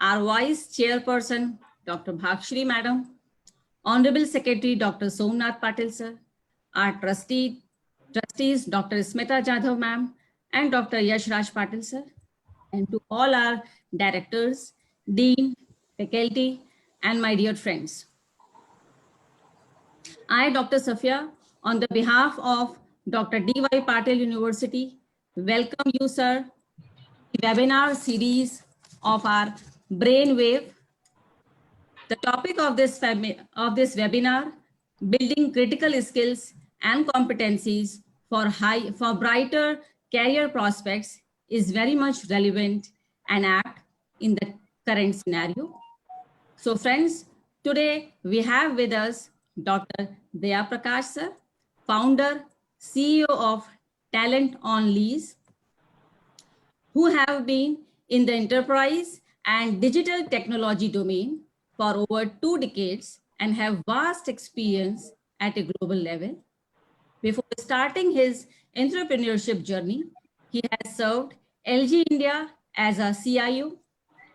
our Vice Chairperson, Dr. Bhakshri Madam, Honorable Secretary, Dr. Somnath Patil Sir, our trustees, Dr. Smita Jadhav Ma'am, and Dr. Yash Raj Patil Sir, and to all our directors, dean, faculty, and my dear friends. I, Dr. Safia, on the behalf of Dr. D.Y. Patil University, welcome you, sir, the webinar series of our Brainwave. The topic of this webinar, building critical skills and competencies for brighter career prospects, is very much relevant and apt in the current scenario. So friends, today we have with us Dr. Daya Prakash sir, founder, CEO of Talent on Lease, who have been in the enterprise and digital technology domain for over 2 decades and have vast experience at a global level. Before starting his entrepreneurship journey, he has served LG India as a CIO.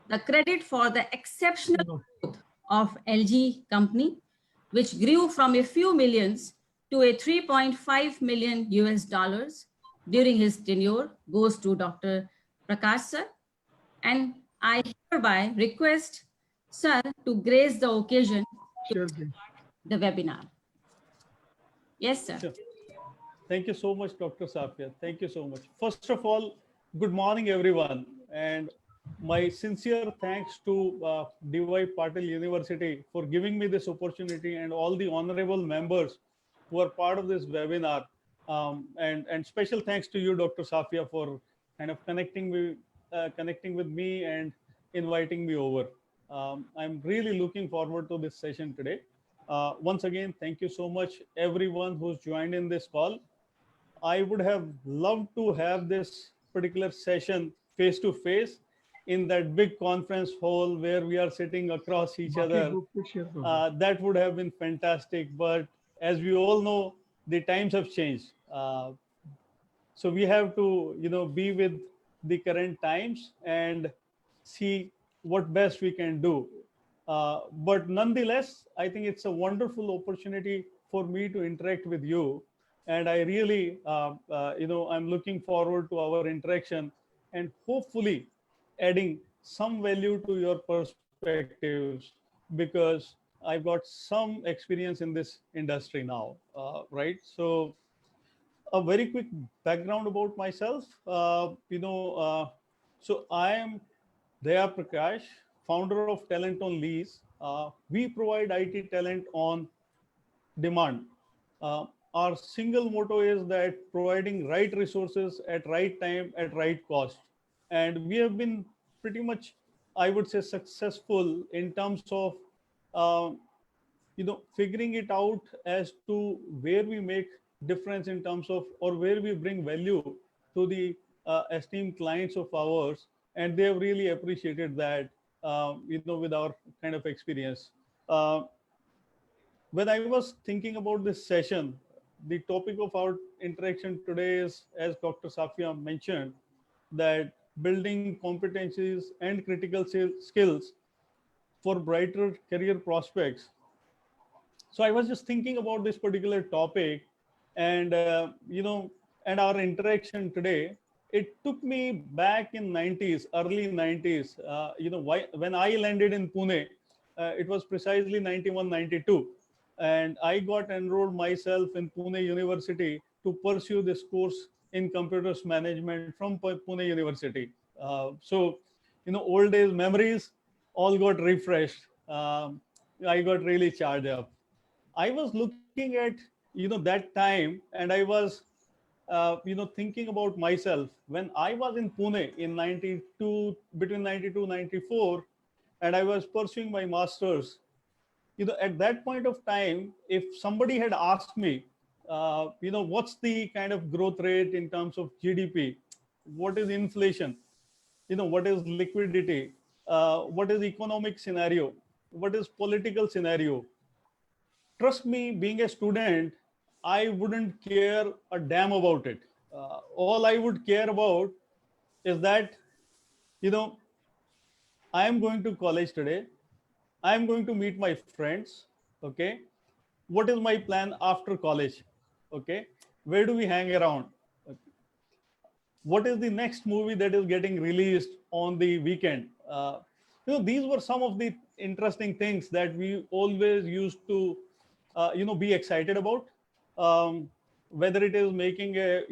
The credit for the exceptional growth of LG company, which grew from a few millions to a 3.5 million US dollars during his tenure, goes to Dr. Prakash sir. And I hereby request sir to grace the occasion to start the webinar. Yes, sir. Sure. Thank you so much, Dr. Safia. Thank you so much. First of all, good morning, everyone. And my sincere thanks to DY Patil University for giving me this opportunity and all the honorable members who are part of this webinar. And special thanks to you, Dr. Safia, for kind of connecting with me and inviting me over. I'm really looking forward to this session today. Once again, thank you so much, everyone who's joined in this call. I would have loved to have this particular session face to face in that big conference hall where we are sitting across each other. That would have been fantastic. But as we all know, the times have changed. So we have to, be with the current times and see what best we can do. But nonetheless, I think it's a wonderful opportunity for me to interact with you. And I really, I'm looking forward to our interaction and hopefully adding some value to your perspectives, because I've got some experience in this industry now, right? So a very quick background about myself. So I am Daya Prakash, founder of Talent on Lease. We provide IT talent on demand. Our single motto is that providing right resources at right time at right cost. And we have been pretty much, I would say, successful in terms of, figuring it out as to where we make difference in terms of, or where we bring value to the esteemed clients of ours. And they have really appreciated that, with our kind of experience. When I was thinking about this session, the topic of our interaction today is, as Dr. Safia mentioned, that building competencies and critical skills for brighter career prospects. So I was just thinking about this particular topic, and and our interaction today. It took me back in 90s, early 90s. When I landed in Pune, it was precisely 91, 92. And I got enrolled myself in Pune University to pursue this course in computers management from Pune University. So, old days memories all got refreshed. I got really charged up. I was looking at, that time, and I was, thinking about myself when I was in Pune in 92, between 92, 94, and I was pursuing my master's. At that point of time, if somebody had asked me, what's the kind of growth rate in terms of GDP, what is inflation, what is liquidity, what is economic scenario, what is political scenario, trust me, being a student, I wouldn't care a damn about it. All I would care about is that, you know, I am going to college today. I am going to meet my friends. Okay. What is my plan after college? Okay. Where do we hang around? Okay. What is the next movie that is getting released on the weekend? These were some of the interesting things that we always used to, be excited about. Um, Whether it is making a,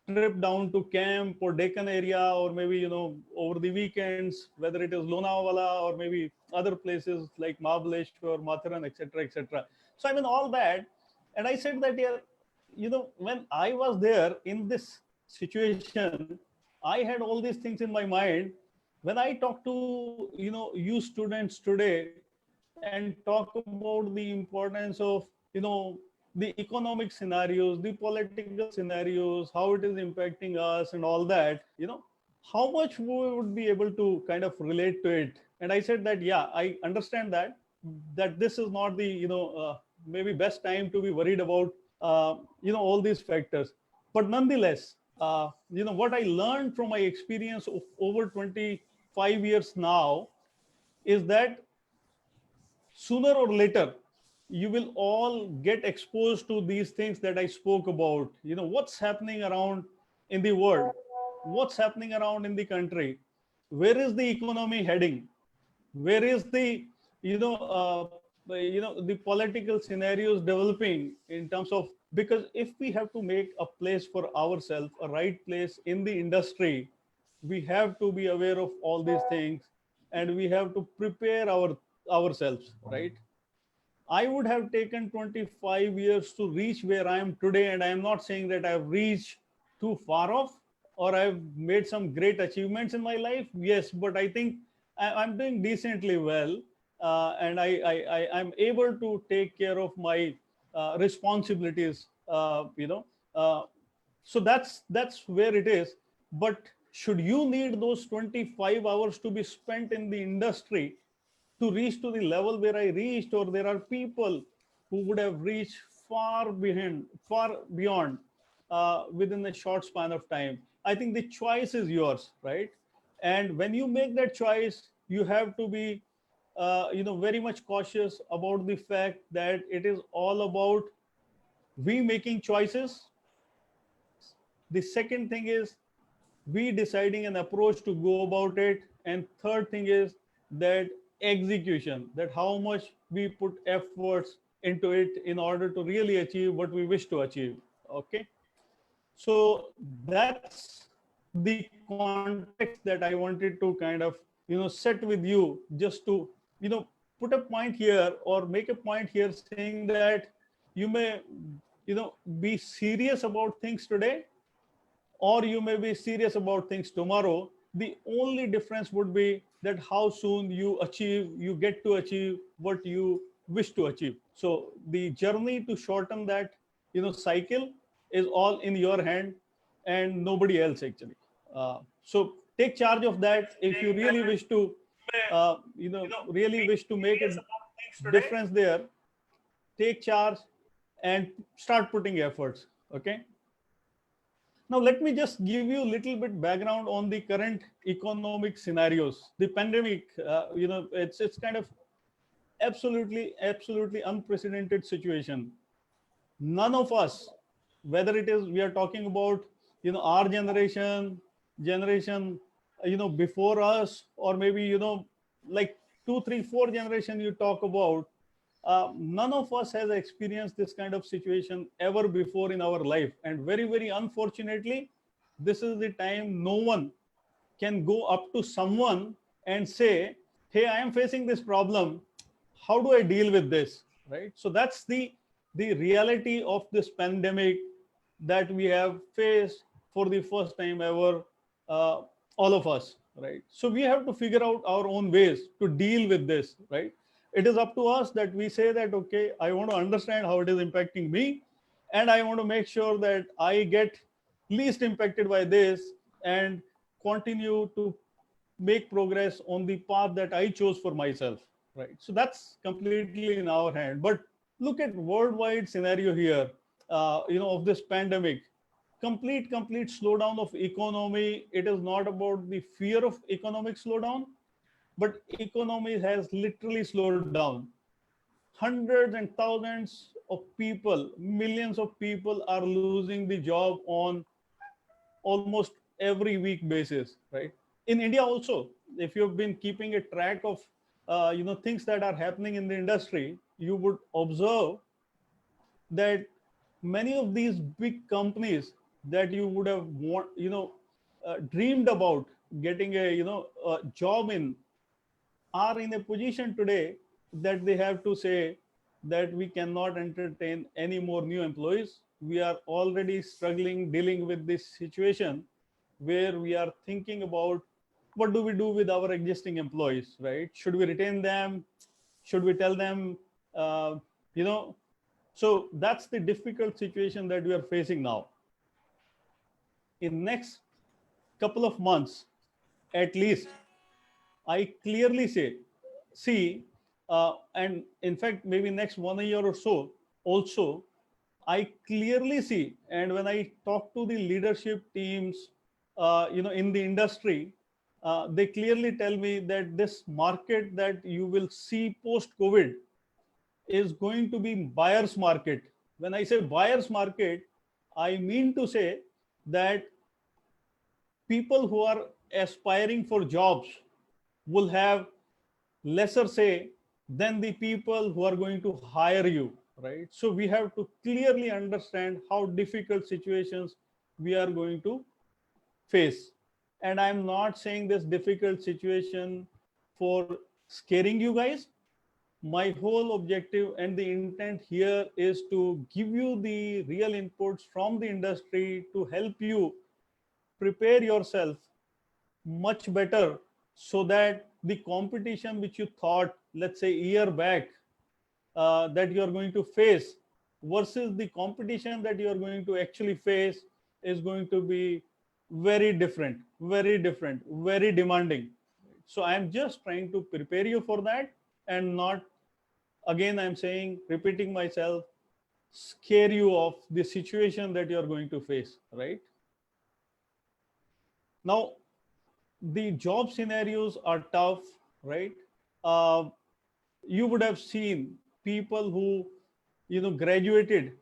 trip down to camp or Deccan area, or maybe, over the weekends, whether it is Lonavala or maybe other places like Mahabaleshwar, Matharan, etc., etc. So I mean all that, and I said that, yeah, when I was there in this situation, I had all these things in my mind. When I talk to, you students today and talk about the importance of, the economic scenarios, the political scenarios, how it is impacting us and all that, how much we would be able to kind of relate to it. And I said that, yeah, I understand that this is not the, maybe best time to be worried about, all these factors. But nonetheless, what I learned from my experience of over 25 years now is that sooner or later you will all get exposed to these things that I spoke about. What's happening around in the world, what's happening around in the country, where is the economy heading, where is the, the political scenarios developing in terms of, because if we have to make a place for ourselves, a right place in the industry, we have to be aware of all these things, and we have to prepare ourselves, right? I would have taken 25 years to reach where I am today. And I am not saying that I've reached too far off or I've made some great achievements in my life. Yes, but I think I'm doing decently well. And I'm able to take care of my responsibilities, Uh, so that's where it is. But should you need those 25 hours to be spent in the industry to reach to the level where I reached, or there are people who would have reached far beyond within a short span of time? I think the choice is yours, right? And when you make that choice, you have to be, very much cautious about the fact that it is all about we making choices. The second thing is we deciding an approach to go about it. And third thing is that execution, that how much we put efforts into it in order to really achieve what we wish to achieve. Okay. So that's the context that I wanted to kind of, set with you, just to, put a point here or make a point here saying that you may, be serious about things today, or you may be serious about things tomorrow. The only difference would be that how soon you get to achieve what you wish to achieve. So the journey to shorten that, cycle is all in your hand and nobody else actually. So take charge of that if you really wish to, really wish to make a difference there. Take charge and start putting efforts. Okay. Now, let me just give you a little bit background on the current economic scenarios. The pandemic, it's kind of absolutely unprecedented situation. None of us, whether it is we are talking about, our generation, before us, or maybe, like two, three, four generation you talk about, none of us has experienced this kind of situation ever before in our life. And very unfortunately, this is the time no one can go up to someone and say, hey, I am facing this problem, how do I deal with this, right? So that's the reality of this pandemic that we have faced for the first time ever, uh, all of us, right? So we have to figure out our own ways to deal with this, right? It is up to us that we say that, okay, I want to understand how it is impacting me, and I want to make sure that I get least impacted by this and continue to make progress on the path that I chose for myself, right? So that's completely in our hand. But look at worldwide scenario here, of this pandemic. Complete slowdown of economy. It is not about the fear of economic slowdown. but economy has literally slowed down. Hundreds and thousands of people, millions of people are losing the job on almost every week basis, right? In India also, if you've been keeping a track of things that are happening in the industry, you would observe that many of these big companies that you would have dreamed about getting a job in are in a position today that they have to say that we cannot entertain any more new employees. We are already struggling dealing with this situation where we are thinking about what do we do with our existing employees, right? Should we retain them? Should we tell them, uh, you know? So that's the difficult situation that we are facing now. In next couple of months, at least, I clearly see, and in fact, maybe next 1 year or so, also, I clearly see, and when I talk to the leadership teams, in the industry, they clearly tell me that this market that you will see post COVID is going to be buyer's market. When I say buyer's market, I mean to say that people who are aspiring for jobs will have lesser say than the people who are going to hire you, right? So we have to clearly understand how difficult situations we are going to face. And I'm not saying this difficult situation for scaring you guys. My whole objective and the intent here is to give you the real inputs from the industry to help you prepare yourself much better, so that the competition which you thought, let's say, a year back, that you are going to face versus the competition that you are going to actually face is going to be very different, very different, very demanding. So I'm just trying to prepare you for that, and not, again, I'm saying, repeating myself, scare you of the situation that you are going to face, right? Now, the job scenarios are tough, right? Uh, you would have seen people who, graduated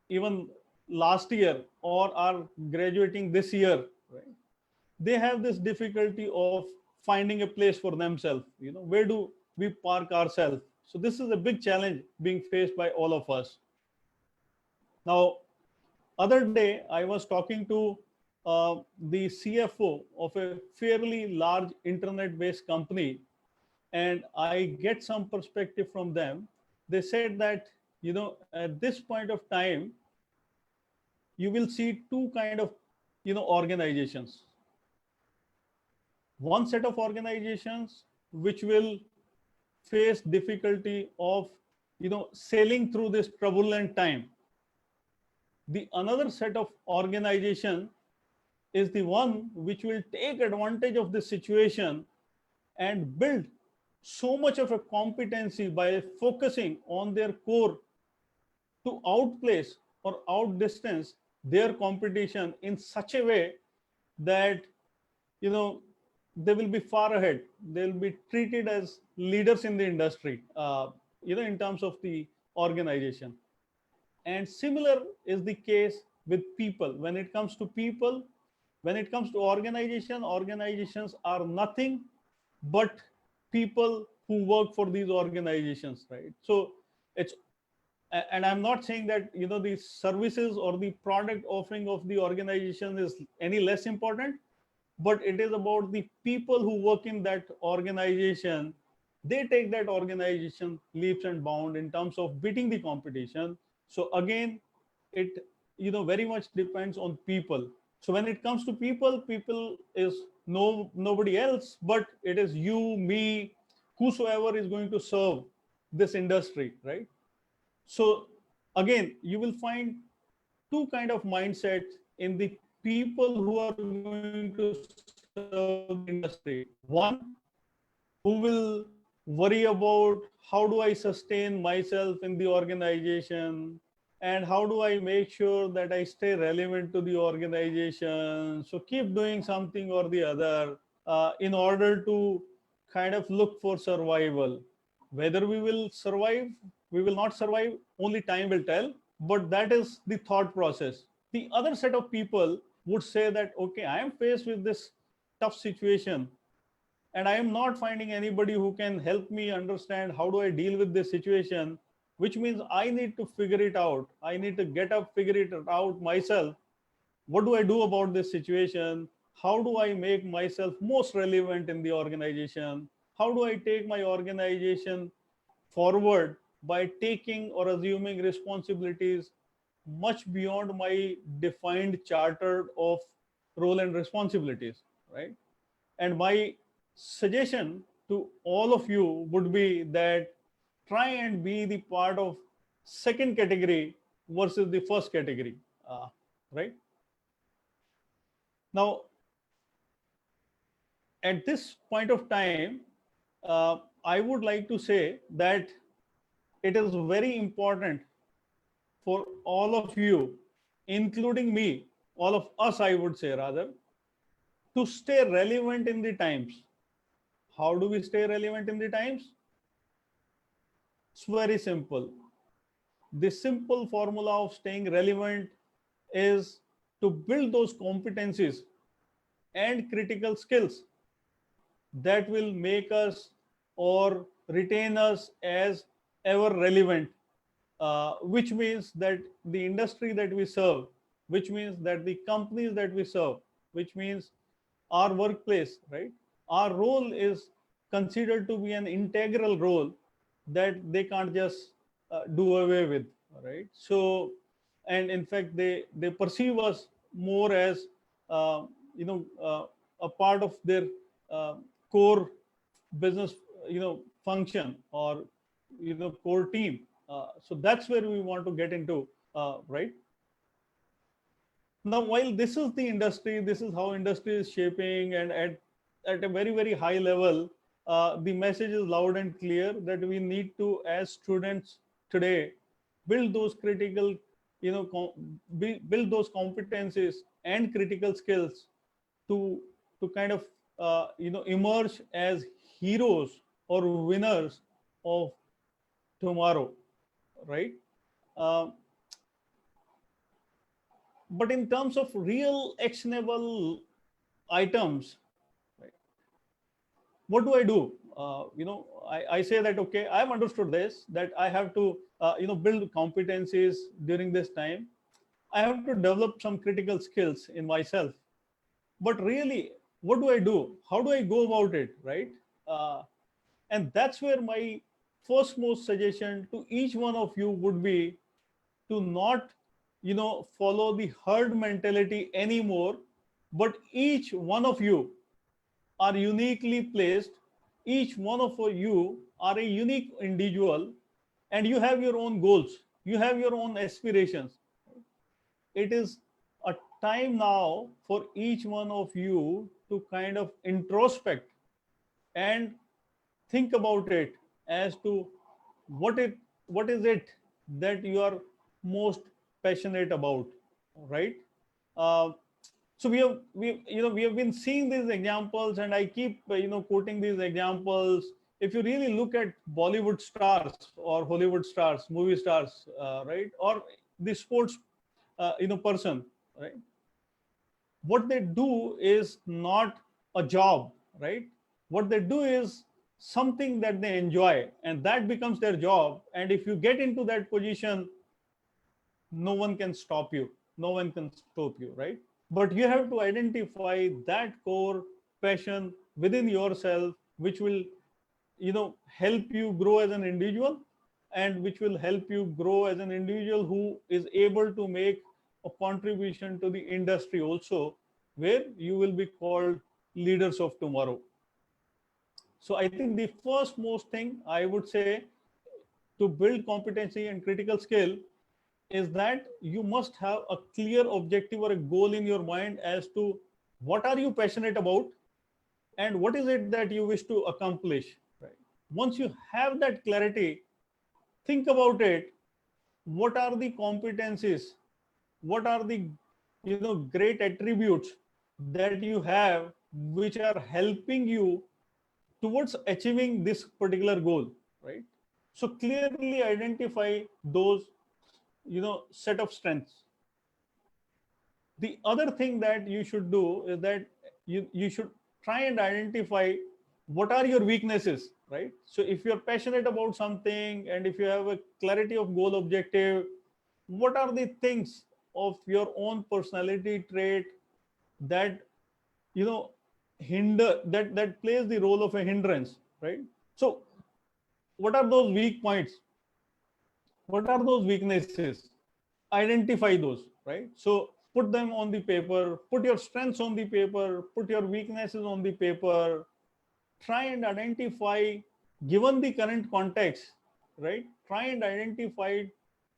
even last year or are graduating this year, right? They have this difficulty of finding a place for themselves. Where do we park ourselves? So this is a big challenge being faced by all of us. Now, other day I was talking to the CFO of a fairly large internet-based company, and I get some perspective from them. They said that, at this point of time, you will see two kind of, organizations. One set of organizations which will face difficulty of, sailing through this turbulent time. The another set of organization is the one which will take advantage of this situation and build so much of a competency by focusing on their core to outplace or outdistance their competition in such a way that, you know they will be far ahead. They'll be treated as leaders in the industry, in terms of the organization. And similar is the case with people. When it comes to people, when it comes to organization, organizations are nothing but people who work for these organizations, right? So it's, and I'm not saying that, the services or the product offering of the organization is any less important, but it is about the people who work in that organization. They take that organization leaps and bounds in terms of beating the competition. So again, it, very much depends on people. So when it comes to people, people is nobody else, but it is you, me, whosoever is going to serve this industry, right? So again, you will find two kind of mindsets in the people who are going to serve the industry. One who will worry about how do I sustain myself in the organization, and how do I make sure that I stay relevant to the organization. So keep doing something or the other in order to kind of look for survival. Whether we will survive, we will not survive, only time will tell. But that is the thought process. The other set of people would say that, okay, I am faced with this tough situation and I am not finding anybody who can help me understand how do I deal with this situation, which means I need to figure it out. I need to get up, figure it out myself. What do I do about this situation? How do I make myself most relevant in the organization? How do I take my organization forward by taking or assuming responsibilities much beyond my defined charter of role and responsibilities, right? And my suggestion to all of you would be that try and be the part of second category versus the first category, right? Now, at this point of time, I would like to say that it is very important for all of you, including me, all of us, I would say rather, to stay relevant in the times. How do we stay relevant in the times? It's very simple. The simple formula of staying relevant is to build those competencies and critical skills that will make us or retain us as ever relevant, which means that the industry that we serve, which means that the companies that we serve, which means our workplace, right? Our role is considered to be an integral role that they can't just do away with, right? So, and in fact, they perceive us more as uh, you know a part of their uh, core business, function, or core team. So that's where we want to get into, right? Now, while this is the industry, this is how industry is shaping, and at a very, very high level, the message is loud and clear that we need to, as students today, build those critical, build those competencies and critical skills to kind of emerge as heroes or winners of tomorrow, right? Um, but in terms of real actionable items, right, what do I do? I say that, okay, I've understood this, that I have to, build competencies during this time. I have to develop some critical skills in myself. But really, what do I do? How do I go about it, right? And that's where my first most suggestion to each one of you would be to not follow the herd mentality anymore, but each one of you are uniquely placed. Each one of you are a unique individual, and you have your own goals, you have your own aspirations. It is a time now for each one of you to kind of introspect and think about it as to what it what is it that you are most passionate about, right? uh, so we have been seeing these examples, and I keep quoting these examples. If you really look at Bollywood stars or Hollywood stars, movie stars, right, or the sports person, right, what they do is not a job, right? What they do is something that they enjoy, and that becomes their job. And if you get into that position, no one can stop you, no one can stop you, right? But you have to identify that core passion within yourself, which will help you grow as an individual, and which will help you grow as an individual who is able to make a contribution to the industry also, where you will be called leaders of tomorrow. So I think the first most thing I would say to build competency and critical skill is that you must have a clear objective or a goal in your mind as to what are you passionate about and what is it that you wish to accomplish, right? Once you have that clarity, think about it. What are the competencies, what are the great attributes that you have which are helping you towards achieving this particular goal, right? So clearly identify those, set of strengths. The other thing that you should do is that you should try and identify what are your weaknesses, right? So if you're passionate about something and if you have a clarity of goal objective, what are the things of your own personality trait that, you know hinder, that plays the role of a hindrance, right? So what are those weak points, what are those weaknesses, identify those, right? So put them on the paper, put your strengths on the paper, put your weaknesses on the paper, try and identify, given the current context, right? Try and identify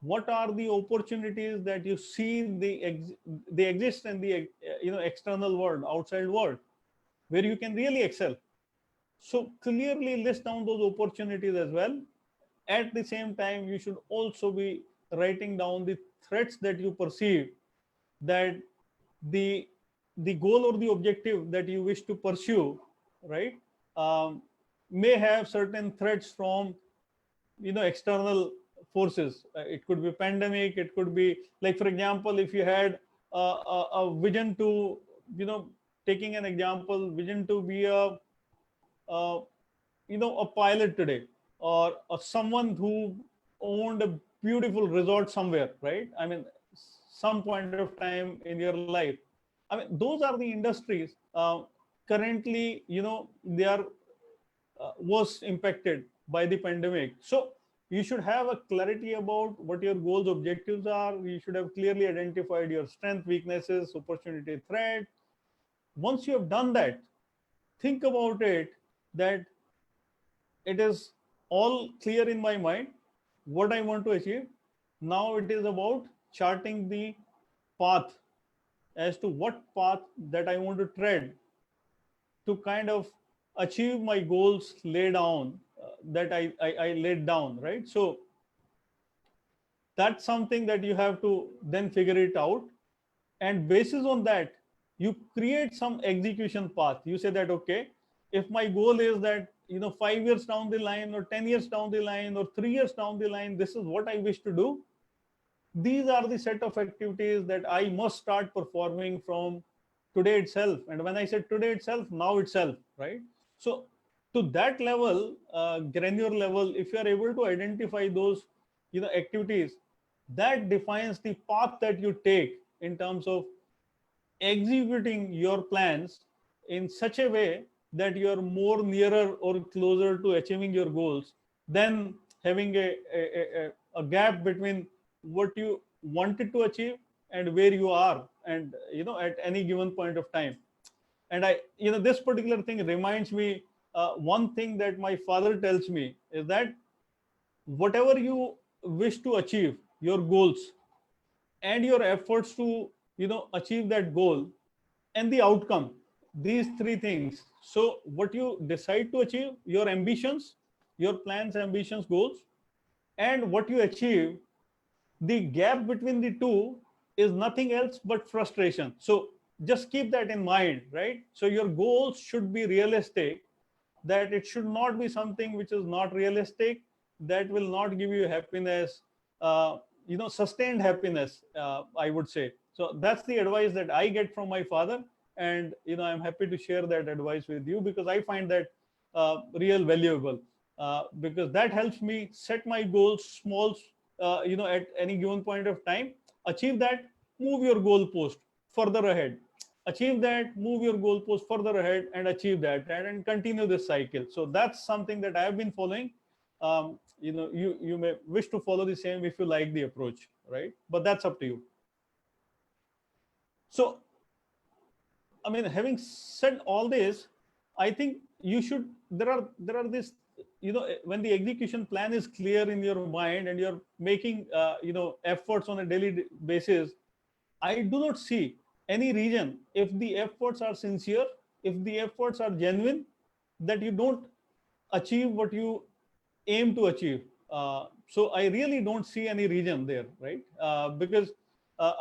what are the opportunities that you see they exist in the external world, outside world, where you can really excel. So clearly list down those opportunities as well. At the same time, you should also be writing down the threats that you perceive, that the the goal or the objective that you wish to pursue, right, um, may have certain threats from, external forces. It could be pandemic, it could be, like, for example, if you had a vision to, you know taking an example, vision to be uh, a pilot today, or someone who owned a beautiful resort somewhere, right? I mean, some point of time in your life. I mean, those are the industries currently, they are was impacted by the pandemic. So you should have a clarity about what your goals, objectives are. You should have clearly identified your strength, weaknesses, opportunity, threat. Once you have done that, think about it, that it is all clear in my mind what I want to achieve. Now it is about charting the path, as to what path that I want to tread to kind of achieve my goals lay down, that I laid down, right? So that's something that you have to then figure it out. And basis on that, you create some execution path. You say that, okay, if my goal is that, 5 years down the line, or 10 years down the line, or 3 years down the line, this is what I wish to do. These are the set of activities that I must start performing from today itself. And when I said today itself, now itself, right? So to that level, granular level, if you are able to identify those, activities, that defines the path that you take in terms of executing your plans in such a way that you are more nearer or closer to achieving your goals than having a gap between what you wanted to achieve and where you are, and, at any given point of time. And this particular thing reminds me, one thing that my father tells me is that whatever you wish to achieve, your goals and your efforts to, achieve that goal, and the outcome, these three things. So what you decide to achieve, your ambitions, your plans, ambitions, goals, and what you achieve, the gap between the two is nothing else but frustration. So just keep that in mind, right? So your goals should be realistic, that it should not be something which is not realistic, that will not give you happiness, sustained happiness, I would say. So that's the advice that I get from my father. And, I'm happy to share that advice with you, because I find that real valuable, because that helps me set my goals small, at any given point of time, achieve that, move your goal post further ahead, achieve that, move your goalpost further ahead, and achieve that, and continue this cycle. So that's something that I have been following. You may wish to follow the same if you like the approach, right? But that's up to you. So, I mean, having said all this, I think you should. There are this. When the execution plan is clear in your mind and you're making efforts on a daily basis, I do not see any reason, if the efforts are sincere, if the efforts are genuine, that you don't achieve what you aim to achieve. So I really don't see any reason there, right? Because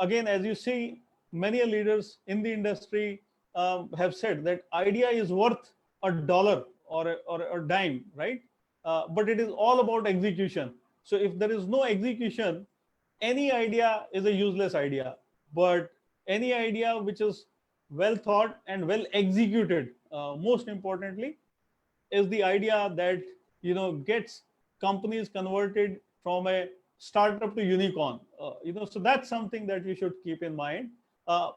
again, as you see, many leaders in the industry have said that idea is worth $1 or dime, right? But it is all about execution. So if there is no execution, any idea is a useless idea. But any idea which is well thought and well executed, most importantly, is the idea that gets companies converted from a startup to unicorn. So that's something that we should keep in mind. uh,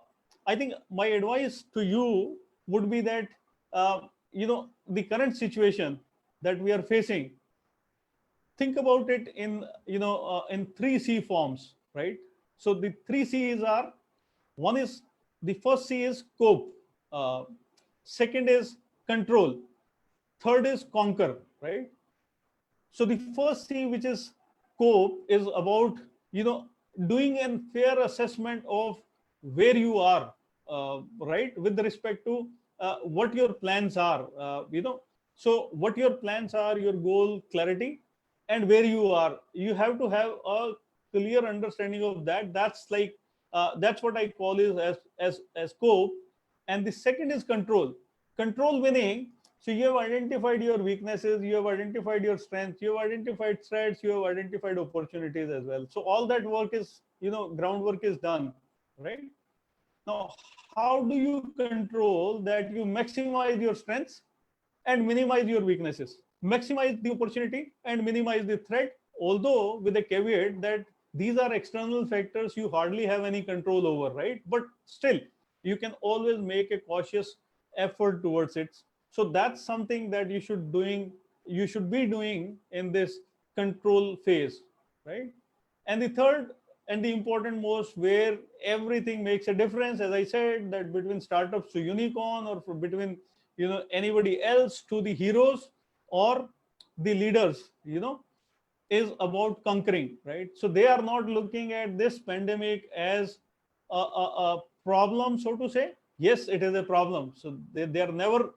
I think my advice to you would be that the current situation that we are facing, think about it in in 3C forms, right? So the 3 C's are: one is, the first C is cope, uh, second is control, third is conquer, right? So the first C, which is cope, is about doing a fair assessment of where you are, right, with respect to what your plans are. So what your plans are, your goal clarity, and where you are. You have to have a clear understanding of that. That's what I call is as cope. And the second is control. Control meaning, so you have identified your weaknesses, you have identified your strengths, you have identified threats, you have identified opportunities as well. So all that work is, groundwork is done, right? Now, how do you control that you maximize your strengths and minimize your weaknesses, maximize the opportunity and minimize the threat, although with a caveat that these are external factors you hardly have any control over, right? But still, you can always make a cautious effort towards it. So that's something that you should be doing in this control phase, right? And the third and the important most, where everything makes a difference, as I said, that between startups to unicorn, or between anybody else to the heroes or the leaders, is about conquering, right? So they are not looking at this pandemic as a problem, so to say. Yes, it is a problem. So they are never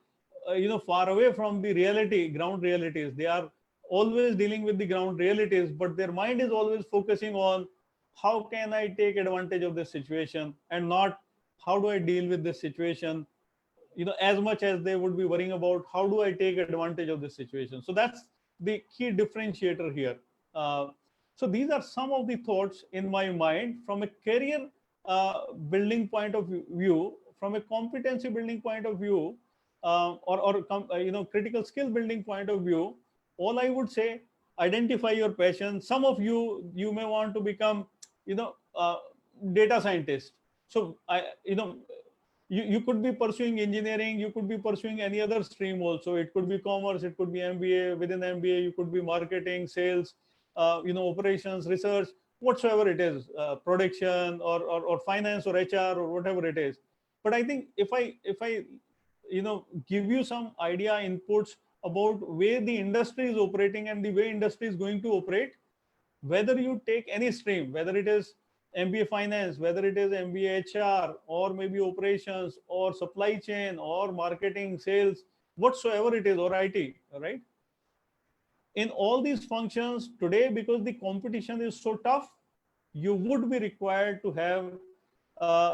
far away from the reality, ground realities. They are always dealing with the ground realities, but their mind is always focusing on how can I take advantage of this situation, and not how do I deal with this situation, as much as they would be worrying about how do I take advantage of this situation. So that's the key differentiator here. uh, so these are some of the thoughts in my mind from a career building point of view, from a competency building point of view, or critical skill building point of view. All I would say, identify your passion. Some of you may want to become you know uh, data scientist. So you could be pursuing engineering, you could be pursuing any other stream also. It could be commerce, it could be MBA. Within MBA, you could be marketing, sales, operations, research, whatsoever it is, production, or finance, or HR, or whatever it is. But I think if I give you some idea, inputs about where the industry is operating and the way industry is going to operate, whether you take any stream, whether it is MBA finance, whether it is MBA HR, or maybe operations, or supply chain, or marketing, sales, whatsoever it is, or IT, right? In all these functions today, because the competition is so tough, you would be required to have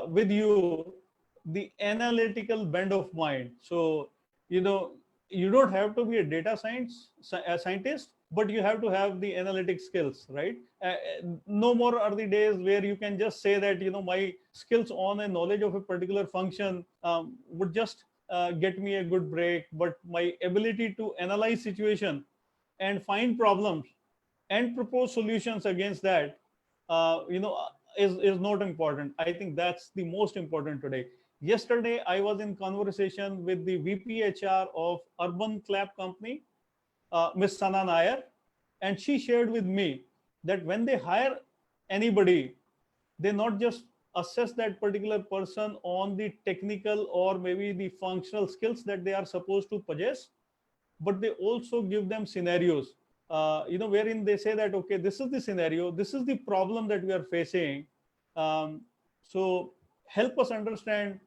with you the analytical bend of mind. So you know you don't have to be a data scientist, but you have to have the analytic skills, right? No more are the days where you can just say that my skills on a knowledge of a particular function would just get me a good break, but my ability to analyze situation and find problems and propose solutions against that, uh, you know, is not important. I think that's the most important today. Yesterday, I was in conversation with the VP HR of Urban Clap Company, Miss Sana Nair, and she shared with me that when they hire anybody, they not just assess that particular person on the technical or maybe the functional skills that they are supposed to possess, but they also give them scenarios, wherein they say that, okay, this is the scenario, this is the problem that we are facing. So help us understand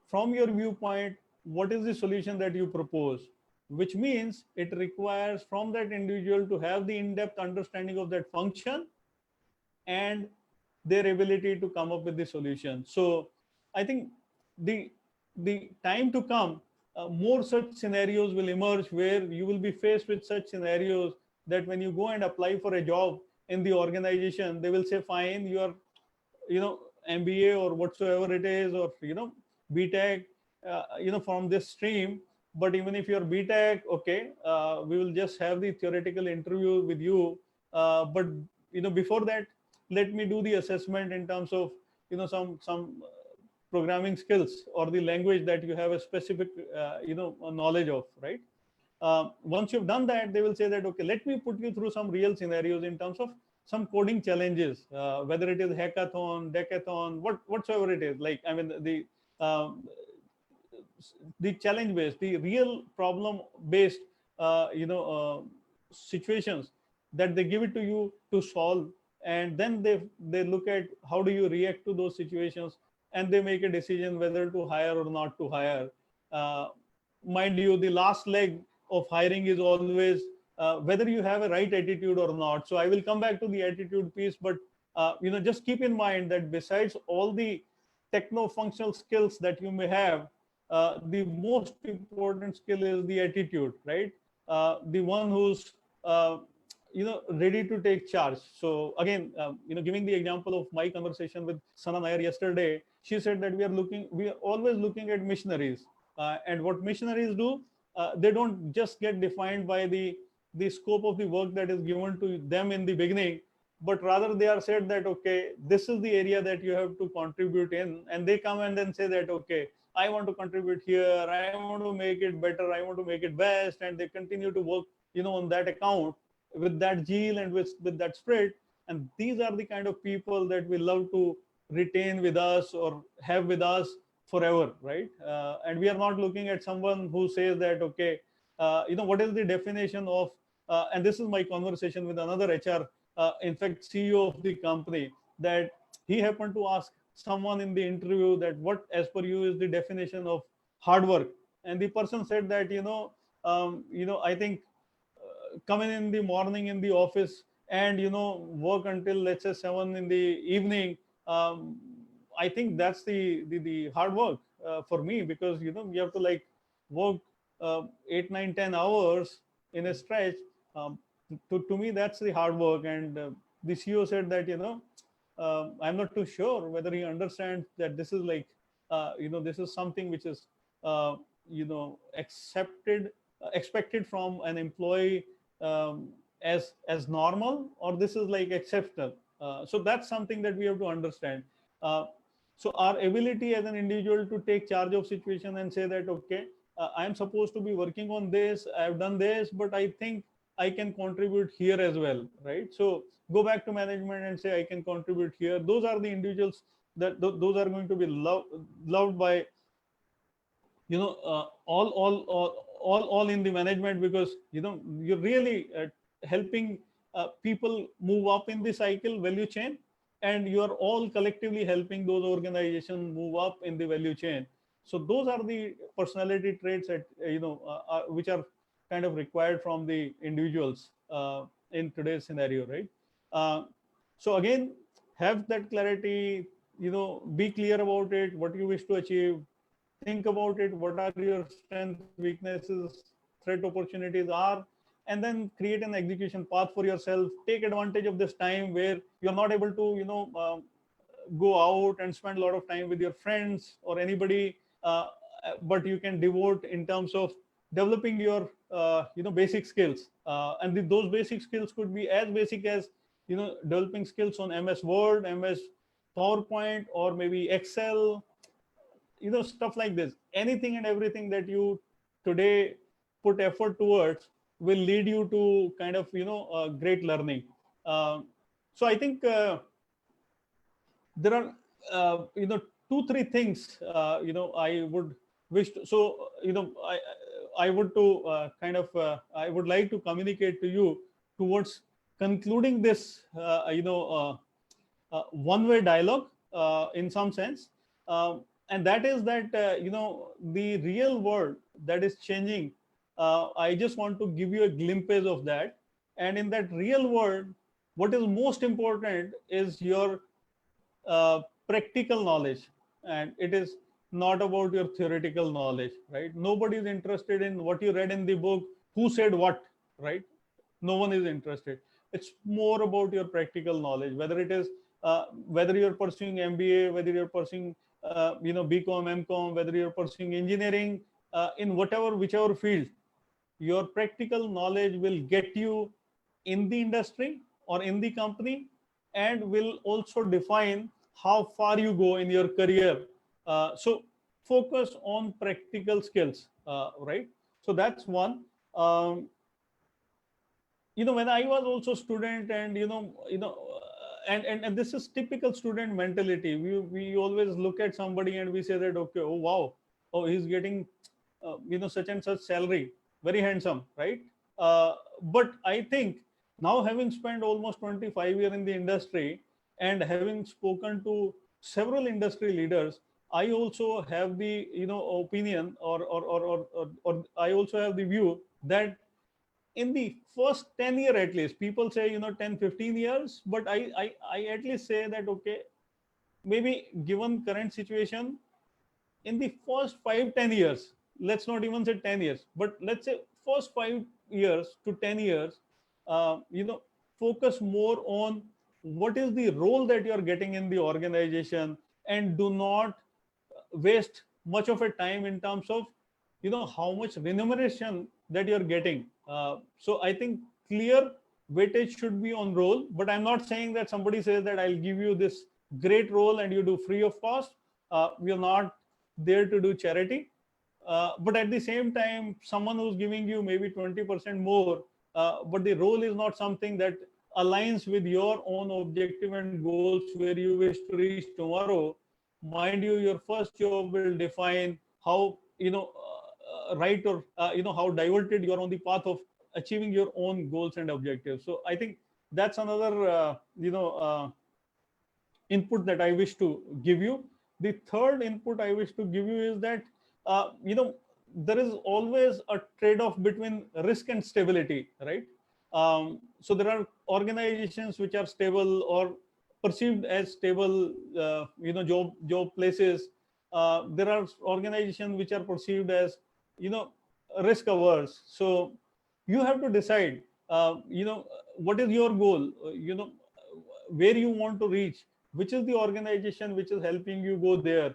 from your viewpoint, what is the solution that you propose, which means it requires from that individual to have the in-depth understanding of that function and their ability to come up with the solution. So I think the the time to come more such scenarios will emerge where you will be faced with such scenarios that when you go and apply for a job in the organization, they will say, fine, you are, MBA or whatsoever it is, or, BTech, from this stream. But even if you're BTech, okay, we will just have the theoretical interview with you. But, before that, let me do the assessment in terms of, some programming skills or the language that you have a specific, knowledge of, right? Once you've done that, they will say that, okay, let me put you through some real scenarios in terms of some coding challenges, whether it is hackathon, decathlon, whatsoever it is. Like, I mean, the challenge based, the real problem based, situations that they give it to you to solve, and then they look at how do you react to those situations, and they make a decision whether to hire or not to hire. Uh, Mind you, the last leg of hiring is always whether you have a right attitude or not. So I will come back to the attitude piece, but just keep in mind that besides all the techno-functional skills that you may have, the most important skill is the attitude, right? The one who's ready to take charge. So again, giving the example of my conversation with Sana Nair yesterday, she said that we are always looking at missionaries, and what missionaries do, they don't just get defined by the scope of the work that is given to them in the beginning, but rather they are said that, okay, this is the area that you have to contribute in, and they come and then say that, okay, I want to contribute here, I want to make it better, I want to make it best, and they continue to work, on that account with that zeal and with that spirit. And these are the kind of people that we love to retain with us or have with us forever, right? And we are not looking at someone who says that, okay, what is the definition of, and this is my conversation with another HR, in fact, CEO of the company, that he happened to ask someone in the interview that what, as per you, is the definition of hard work. And the person said that, I think coming in the morning in the office and work until, let's say, 7 in the evening, um, I think that's the hard work for me, because you have to like work 8 9 10 hours in a stretch. To me, that's the hard work. And the CEO said that, I'm not too sure whether he understands that this is like, this is something which is expected from an employee, as normal, or this is like exceptional. So that's something that we have to understand. uh, so our ability as an individual to take charge of situation and say that, okay, I'm supposed to be working on this, I've done this, but I think I can contribute here as well, right? So go back to management and say I can contribute here. Those are the individuals that those are going to be loved by, all in the management, because you're really helping people move up in the cycle value chain, and you are all collectively helping those organizations move up in the value chain. So those are the personality traits that which are kind of required from the individuals in today's scenario, right? uh, so again, have that clarity, be clear about it, what you wish to achieve. Think about it, what are your strengths, weaknesses, threat opportunities are, and then create an execution path for yourself. Take advantage of this time where you're not able to go out and spend a lot of time with your friends or anybody, but you can devote in terms of developing your basic skills. Those basic skills could be as basic as developing skills on MS Word, MS PowerPoint, or maybe Excel, stuff like this. Anything and everything that you today put effort towards will lead you to kind of great learning. So I think there are two three things I would wish to, so I would to kind of I would like to communicate to you towards concluding this one-way dialogue, in some sense. And that is that the real world that is changing, I just want to give you a glimpse of that. And in that real world, what is most important is your practical knowledge, and it is not about your theoretical knowledge, right? Nobody is interested in what you read in the book, who said what, right? No one is interested. It's more about your practical knowledge, whether it is whether you're pursuing MBA, whether you're pursuing BCom, MCom, whether you're pursuing engineering, in whatever whichever field, your practical knowledge will get you in the industry or in the company, and will also define how far you go in your career. So focus on practical skills, right? So that's one. um, when I was also student, and and this is typical student mentality. We always look at somebody and we say that, okay, oh wow, oh, he's getting such and such salary, very handsome, right? But I think now, having spent almost 25 years in the industry and having spoken to several industry leaders, I also have the opinion, or I also have the view that in the first 10 year, at least, people say 10, 15 years, but I at least say that, okay, maybe given current situation, in the first 5, 10 years, let's not even say 10 years, but let's say first 5 years to 10 years, uh, you know focus more on what is the role that you're getting in the organization, and do not waste much of a time in terms of how much remuneration that you're getting. So I think clear weightage should be on role, but I'm not saying that somebody says that I'll give you this great role and you do free of cost. We're not there to do charity. But at the same time, someone who's giving you maybe 20% more, but the role is not something that aligns with your own objective and goals where you wish to reach tomorrow. Mind you, your first job will define how right, or how diverted you are on the path of achieving your own goals and objectives. So I think that's another input that I wish to give you. The third input I wish to give you is that there is always a trade-off between risk and stability, right? So there are organizations which are stable or perceived as stable, job places. There are organizations which are perceived as you know risk averse. So you have to decide, what is your goal, where you want to reach, which is the organization which is helping you go there,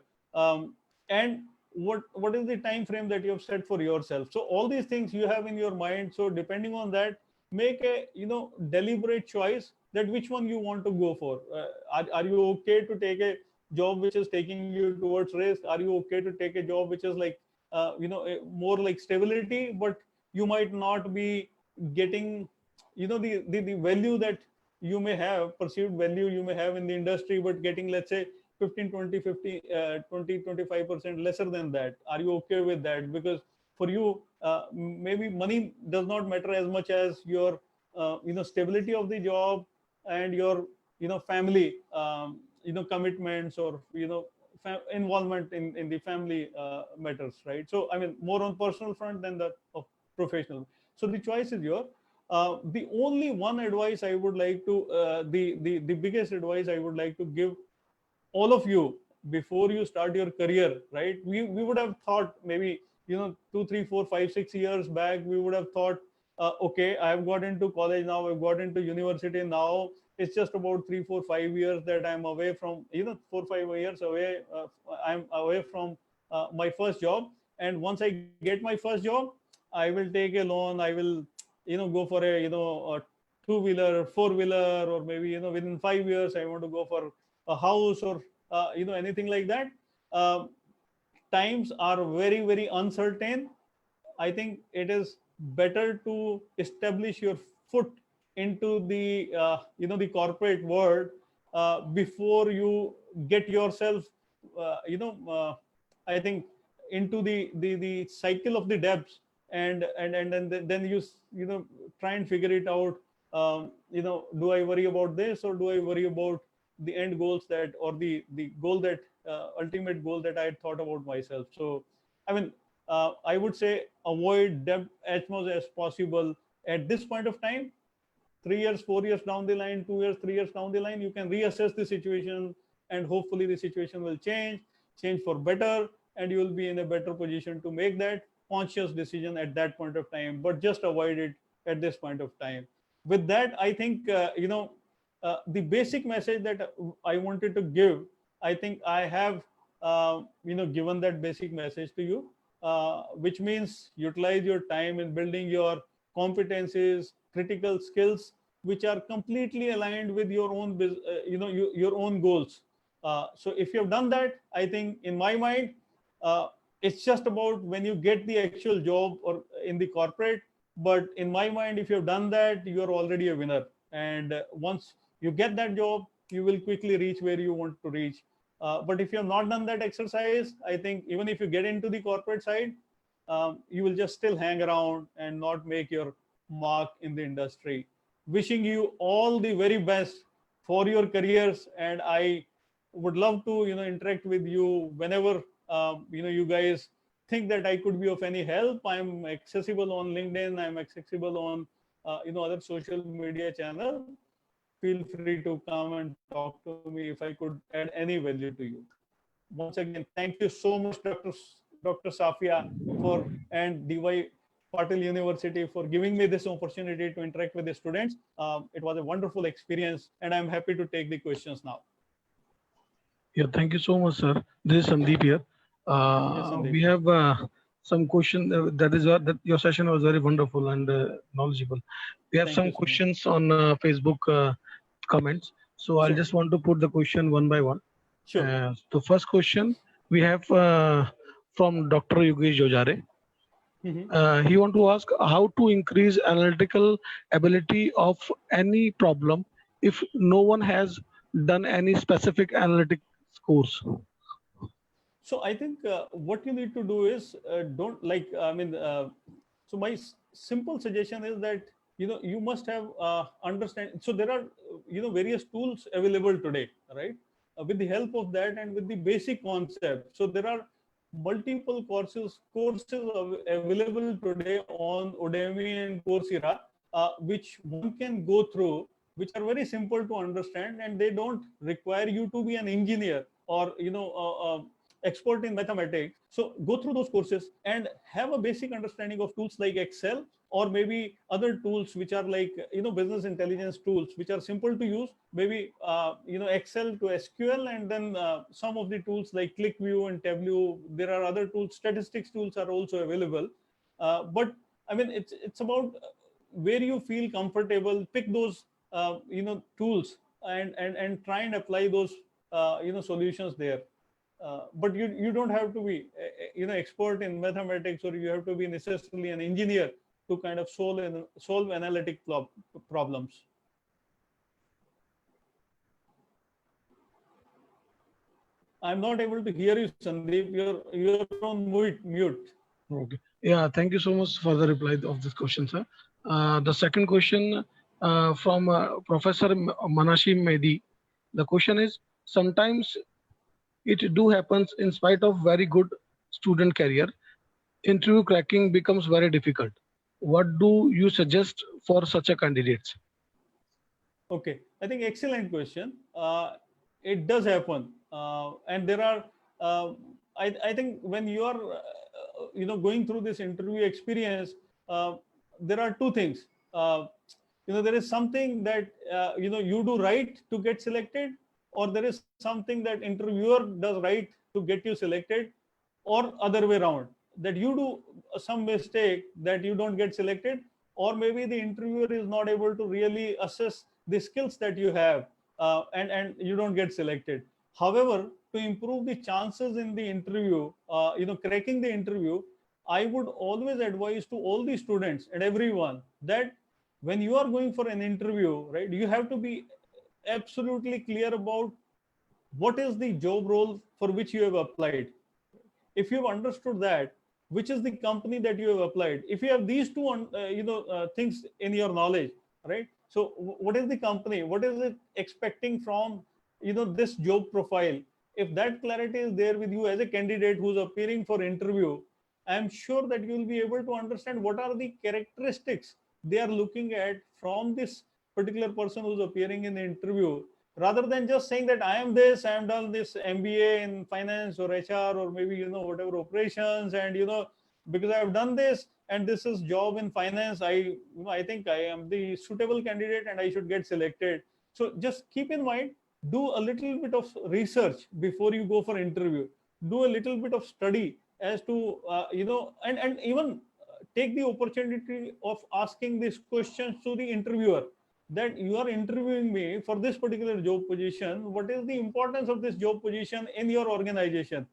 and what is the time frame that you have set for yourself. So all these things you have in your mind. So depending on that, make a deliberate choice that which one you want to go for. Are you okay to take a job which is taking you towards risk? Are you okay to take a job which is like more like stability, but you might not be getting the value that you may have, perceived value you may have in the industry, but getting, let's say, 15, 20, 50, 20, 25% lesser than that? Are you okay with that? Because for you, maybe money does not matter as much as your stability of the job, and your family commitments, or involvement in the family matters, right? So I mean, more on personal front than the of professional. So the choice is yours. The only one advice I would like to, the biggest advice I would like to give all of you before you start your career, right? We would have thought, maybe 2, 3, 4, 5, 6 years back, we would have thought, okay, I've got into college now, I've got into university now, it's just about 3, 4, 5 years that I'm away from, 4, 5 years away, I'm away from my first job. And once I get my first job, I will take a loan, I will go for a two-wheeler, four-wheeler, or maybe within 5 years I want to go for a house, or anything like that. um, Times are very, very uncertain. I think it is better to establish your foot into the the corporate world, before you get yourself I think into the cycle of the debts. And then you try and figure it out. Do I worry about this, or do I worry about the end goals, that, or the goal that ultimate goal that I had thought about myself? So I mean, I would say avoid debt as much as possible at this point of time. 3 years, 4 years down the line, 2 years, 3 years down the line, you can reassess the situation, and hopefully the situation will change for better. and you will be in a better position to make that conscious decision at that point of time, but just avoid it at this point of time. With that, I think, the basic message that I wanted to give, I think I have, given that basic message to you, which means utilize your time in building your competencies, critical skills, which are completely aligned with your own, your own goals. So if you have done that, I think in my mind, uh, it's just about when you get the actual job or in the corporate. But in my mind, if you've done that, you're already a winner. And once you get that job, you will quickly reach where you want to reach. But if you have not done that exercise, I think even if you get into the corporate side, you will just still hang around and not make your mark in the industry. Wishing you all the very best for your careers, and I would love to interact with you whenever you guys think that I could be of any help. I'm accessible on LinkedIn. I'm accessible on other social media channel. Feel free to come and talk to me if I could add any value to you. Once again, thank you so much, Dr. Safia, for and DY Patil University for giving me this opportunity to interact with the students. It was a wonderful experience, and I'm happy to take the questions now. Yeah, thank you so much, sir. This is Sandeep here. Yes, We Sandeep. have some question that your session was very wonderful and knowledgeable. We have Thank you some so much. questions on Facebook comments. So I'll Sure, just want to put the question one by one. sure. The first question we have from Dr. Yogesh Jojare. Mhm. He want to ask how to increase analytical ability of any problem if no one has done any specific analytics course. So I think what you need to do is don't like I mean. So my simple suggestion is that you must have understand. So there are various tools available today, right? With the help of that and with the basic concept. So there are multiple courses available today on Udemy and Coursera, which one can go through, which are very simple to understand, and they don't require you to be an engineer or expert in mathematics. So go through those courses and have a basic understanding of tools like Excel, or maybe other tools which are like business intelligence tools which are simple to use. Maybe Excel to SQL, and then some of the tools like ClickView and Tableau. There are other tools. Statistics tools are also available. But I mean, it's about where you feel comfortable. Pick those tools and try and apply those solutions there. But you don't have to be expert in mathematics, or you have to be necessarily an engineer to kind of solve analytic problems. I'm not able to hear you, Sandeep. You're on mute. Okay. Yeah, thank you so much for the reply of this question, sir. The second question from Professor Manashi Mehdi. The question is, sometimes it do happens in spite of very good student career, interview cracking becomes very difficult. What do you suggest for such a candidates? Okay, I think excellent question. It does happen, and there are. Uh, I think when you are, going through this interview experience, uh, there are two things. There is something that you do right to get selected, or there is something that interviewer does right to get you selected, or other way around, that you do some mistake that you don't get selected, or maybe the interviewer is not able to really assess the skills that you have, and you don't get selected. However, to improve the chances in the interview, cracking the interview, I would always advise to all the students and everyone that when you are going for an interview, right, you have to be absolutely clear about what is the job role for which you have applied. If you've understood that, which is the company that you have applied, if you have these two things in your knowledge, right? So what is the company, what is it expecting from this job profile? If that clarity is there with you as a candidate who's appearing for interview, I'm sure that you will be able to understand what are the characteristics they are looking at from this particular person who's appearing in the interview, rather than just saying that I am this, I am done this MBA in finance or HR or maybe, whatever operations, and, because I have done this and this is job in finance, I think I am the suitable candidate and I should get selected. So just keep in mind, do a little bit of research before you go for interview. Do a little bit of study as to, and even take the opportunity of asking these questions to the interviewer, that you are interviewing me for this particular job position. What is the importance of this job position in your organization?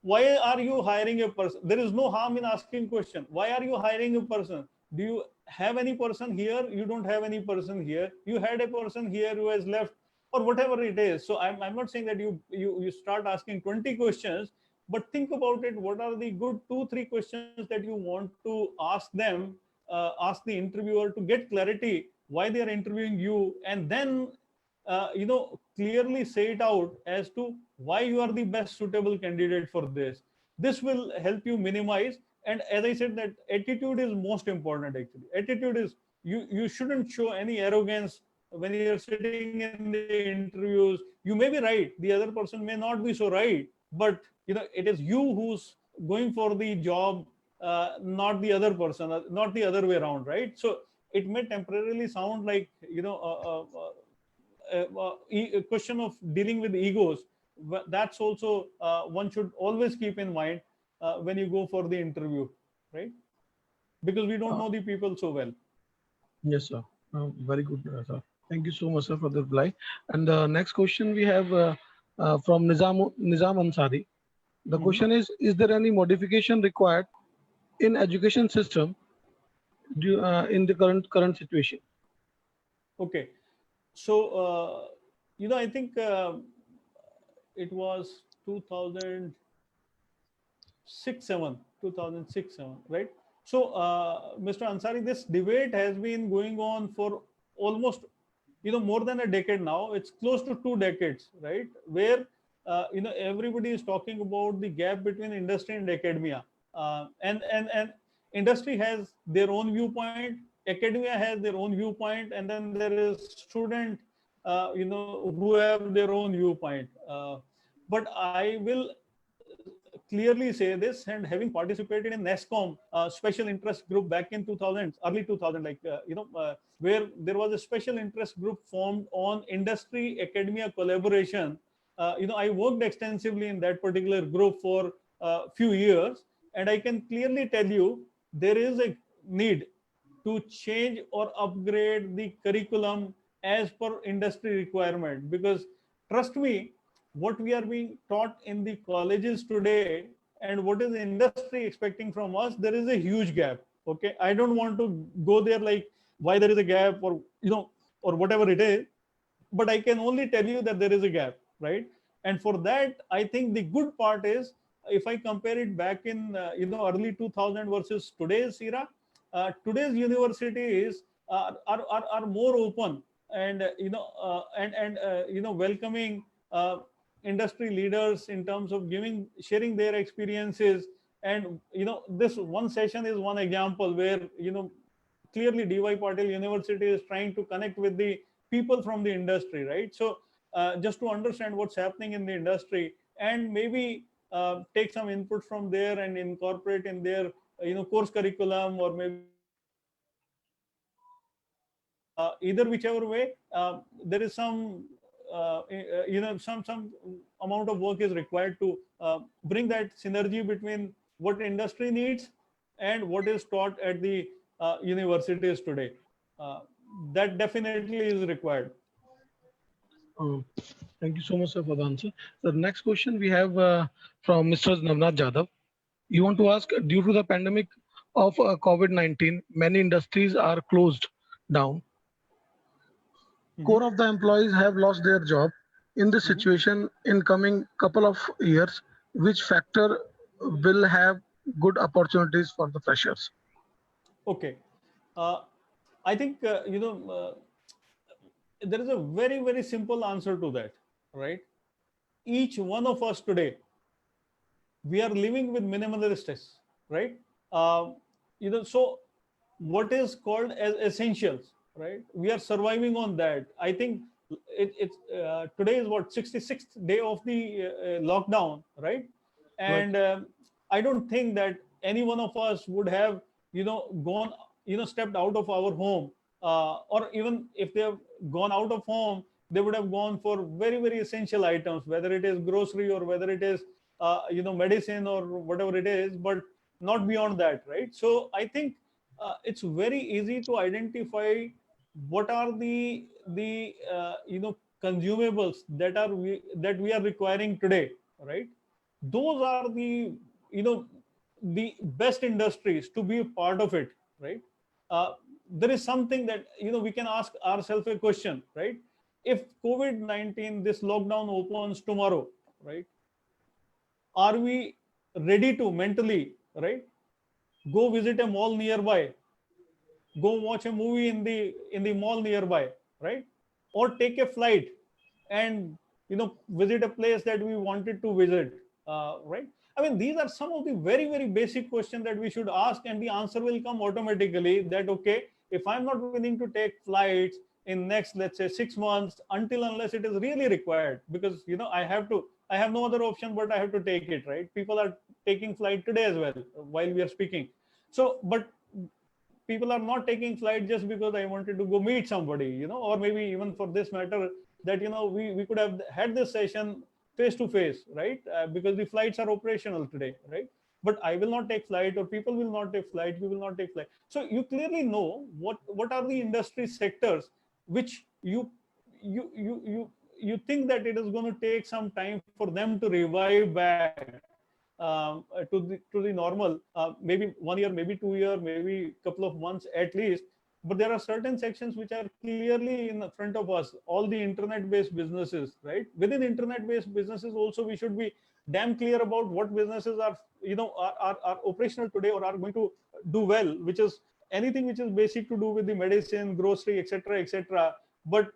Why are you hiring a person? There is no harm in asking question. Why are you hiring a person? Do you have any person here? You don't have any person here. You had a person here who has left, or whatever it is. So I'm not saying that you start asking 20 questions, but think about it. What are the good 2-3 questions that you want to ask them, ask the interviewer, to get clarity why they are interviewing you, and then clearly say it out as to why you are the best suitable candidate for this. This will help you minimize. And as I said, that attitude is most important. Actually, attitude is, you shouldn't show any arrogance when you're sitting in the interviews. You may be right, the other person may not be so right, but it is you who's going for the job, not the other person, not the other way around, right? So it may temporarily sound like, a question of dealing with egos. That's also, one should always keep in mind when you go for the interview, right? Because we don't Uh, know the people so well. yes, sir. Very good, sir. Thank you so much, sir, for the reply. And the next question we have from Nizam Ansari. The Mhm. question is there any modification required in education system in the current situation? Okay, so I think it was 2006 7 2006 7, right? So Mr. Ansari, this debate has been going on for almost, more than a decade now. It's close to 2 decades, right? Where everybody is talking about the gap between industry and academia, and industry has their own viewpoint, academia has their own viewpoint, and then there is student, who have their own viewpoint. But I will clearly say this, and having participated in NESCOM special interest group back in 2000, early 2000, like, where there was a special interest group formed on industry academia collaboration. I worked extensively in that particular group for a few years, and I can clearly tell you there is a need to change or upgrade the curriculum as per industry requirement. Because trust me, what we are being taught in the colleges today and what is industry expecting from us, there is a huge gap. Okay, I don't want to go there, like why there is a gap, or or whatever it is, but I can only tell you that there is a gap, right? And for that, I think the good part is, if I compare it back in early 2000 versus today's era, today's universities are more open, and welcoming industry leaders in terms of sharing their experiences. And this one session is one example where clearly DY Patil University is trying to connect with the people from the industry, right? So just to understand what's happening in the industry, and maybe take some input from there and incorporate in their course curriculum, or maybe either whichever way, there is some some amount of work is required to bring that synergy between what industry needs and what is taught at the universities today. uh, that definitely is required. Uh, Thank you so much, sir, for the answer. The next question we have from Mr. Navnath Jadhav. You want to ask, due to the pandemic of COVID-19, many industries are closed down. Mhm. Core of the employees have lost their job. In this Mhm. situation, in coming couple of years, which factor will have good opportunities for the freshers? Okay, uh, I think there is a very very simple answer to that, right? Each one of us today, we are living with minimal stress, right? uh, so what is called as essentials, right? We are surviving on that. I think today is what, 66th day of the lockdown, right? Right. And I don't think that any one of us would have, gone, stepped out of our home, or even if they have gone out of home, they would have gone for very, very essential items, whether it is grocery or whether it is, medicine or whatever it is, but not beyond that, right? So I think it's very easy to identify what are the consumables that we are requiring today, right? Those are the best industries to be a part of it, right? There is something that we can ask ourselves a question, right? If COVID-19, this lockdown opens tomorrow, right, are we ready to mentally, right, go visit a mall nearby, go watch a movie in the mall nearby, right? Or take a flight and visit a place that we wanted to visit, right? I mean, these are some of the very, very basic questions that we should ask, and the answer will come automatically that, okay, if I'm not willing to take flights in next, let's say, 6 months, until unless it is really required, because I have no other option but I have to take it, right? People are taking flight today as well while we are speaking. So but people are not taking flight just because I wanted to go meet somebody, or maybe even for this matter that we could have had this session face to face, right? Because the flights are operational today, right? But I will not take flight, or people will not take flight. We will not take flight. So you clearly know what are the industry sectors which you think that it is going to take some time for them to revive back, to the normal, maybe 1 year, maybe 2 year, maybe couple of months at least. But there are certain sections which are clearly in front of us, all the internet based businesses, right? Within internet based businesses also, we should be damn clear about what businesses are, are operational today or are going to do well, which is anything which is basic to do with the medicine, grocery, etc., etc. But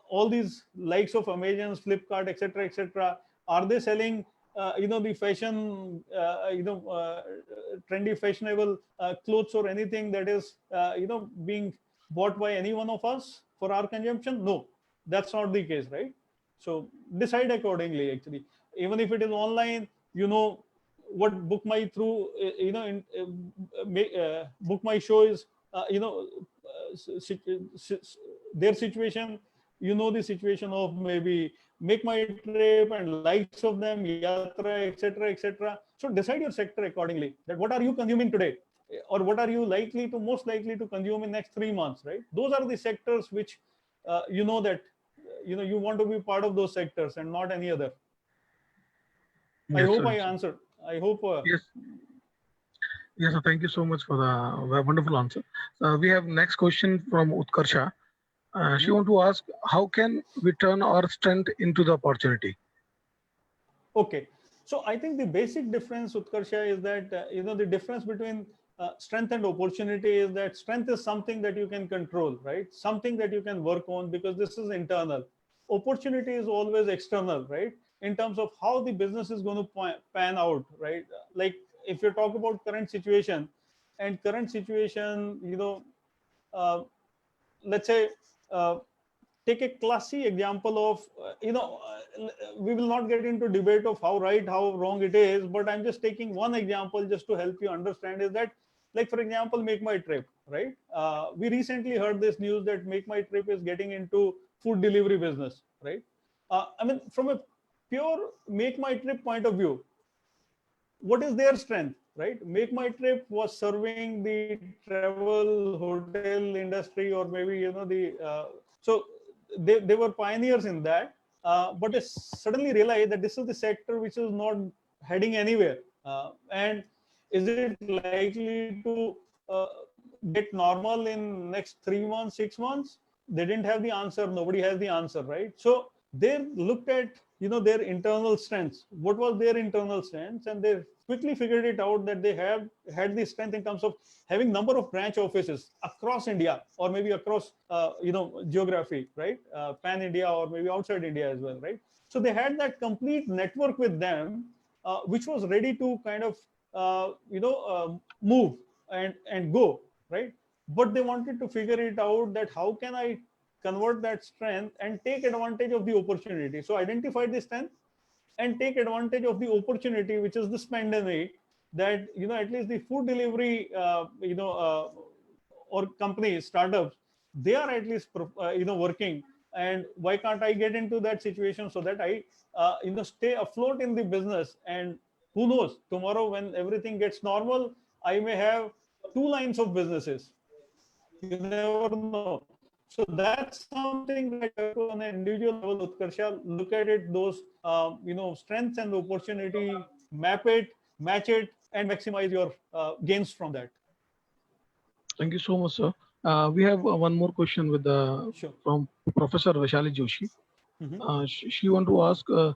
all these likes of Amazon, Flipkart, etc., etc., are they selling the fashion, trendy, fashionable clothes or anything that is, being bought by any one of us for our consumption? No, that's not the case, right? So decide accordingly, actually. Even if it is online, what book my through, book my show is, their situation, the situation of maybe make my trip and likes of them, Yatra, etc., etc. So decide your sector accordingly, that what are you consuming today, or what are you most likely to consume in next 3 months, right? Those are the sectors which, that you want to be part of those sectors and not any other. I Yes, hope sir. I answered. I hope. Yes. Yes, sir. Thank you so much for the wonderful answer. We have next question from Utkarsha. She want to ask, how can we turn our strength into the opportunity? Okay. So I think the basic difference, Utkarsha, is that, the difference between strength and opportunity is that strength is something that you can control, right? Something that you can work on, because this is internal. Opportunity is always external, right? In terms of how the business is going to pan out, right? Like if you talk about current situation, and current situation, uh, let's say, uh, take a classy example of, we will not get into debate of how right, how wrong it is, but I'm just taking one example just to help you understand, is that, like, for example, Make My Trip, right? We recently heard this news that Make My Trip is getting into food delivery business, right? I mean, from a pure Make My Trip point of view, what is their strength, right? Make My Trip was serving the travel hotel industry, or maybe so they were pioneers in that, but they suddenly realized that this is the sector which is not heading anywhere, and is it likely to get normal in next 3 months, 6 months? They didn't have the answer. Nobody has the answer, right? So they looked at their internal strengths. What was their internal strengths? And they quickly figured it out that they have had the strength in terms of having number of branch offices across India, or maybe across geography, right? Pan India, or maybe outside India as well, right? So they had that complete network with them, which was ready to kind of move and go, right? But they wanted to figure it out that how can I convert that strength and take advantage of the opportunity. So identify the strength and take advantage of the opportunity, which is this pandemic, that at least the food delivery or companies, startups, they are at least working. And why can't I get into that situation so that I stay afloat in the business? And who knows, tomorrow when everything gets normal, I may have two lines of businesses. You never know. So that's something that you have to, on an individual level, Utkarsha, look at it, those strengths and opportunity, map it, match it, and maximize your gains from that. Thank you so much, sir. We have one more question with Sure. from Professor Vaishali Joshi. Mhm. She want to ask, uh,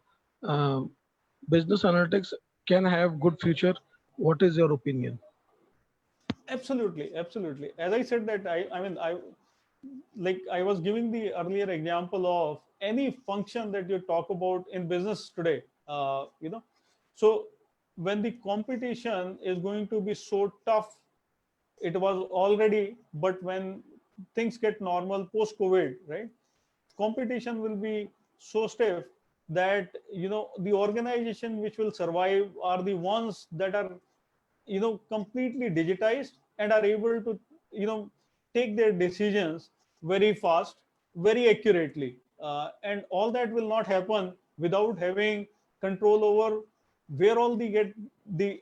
business analytics can have good future. What is your opinion? Absolutely, absolutely. As I said that I was giving the earlier example of any function that you talk about in business today. So when the competition is going to be so tough, it was already, but when things get normal post COVID, right? Competition will be so stiff that the organization which will survive are the ones that are completely digitized and are able to take their decisions very fast, very accurately, and all that will not happen without having control over where all they get the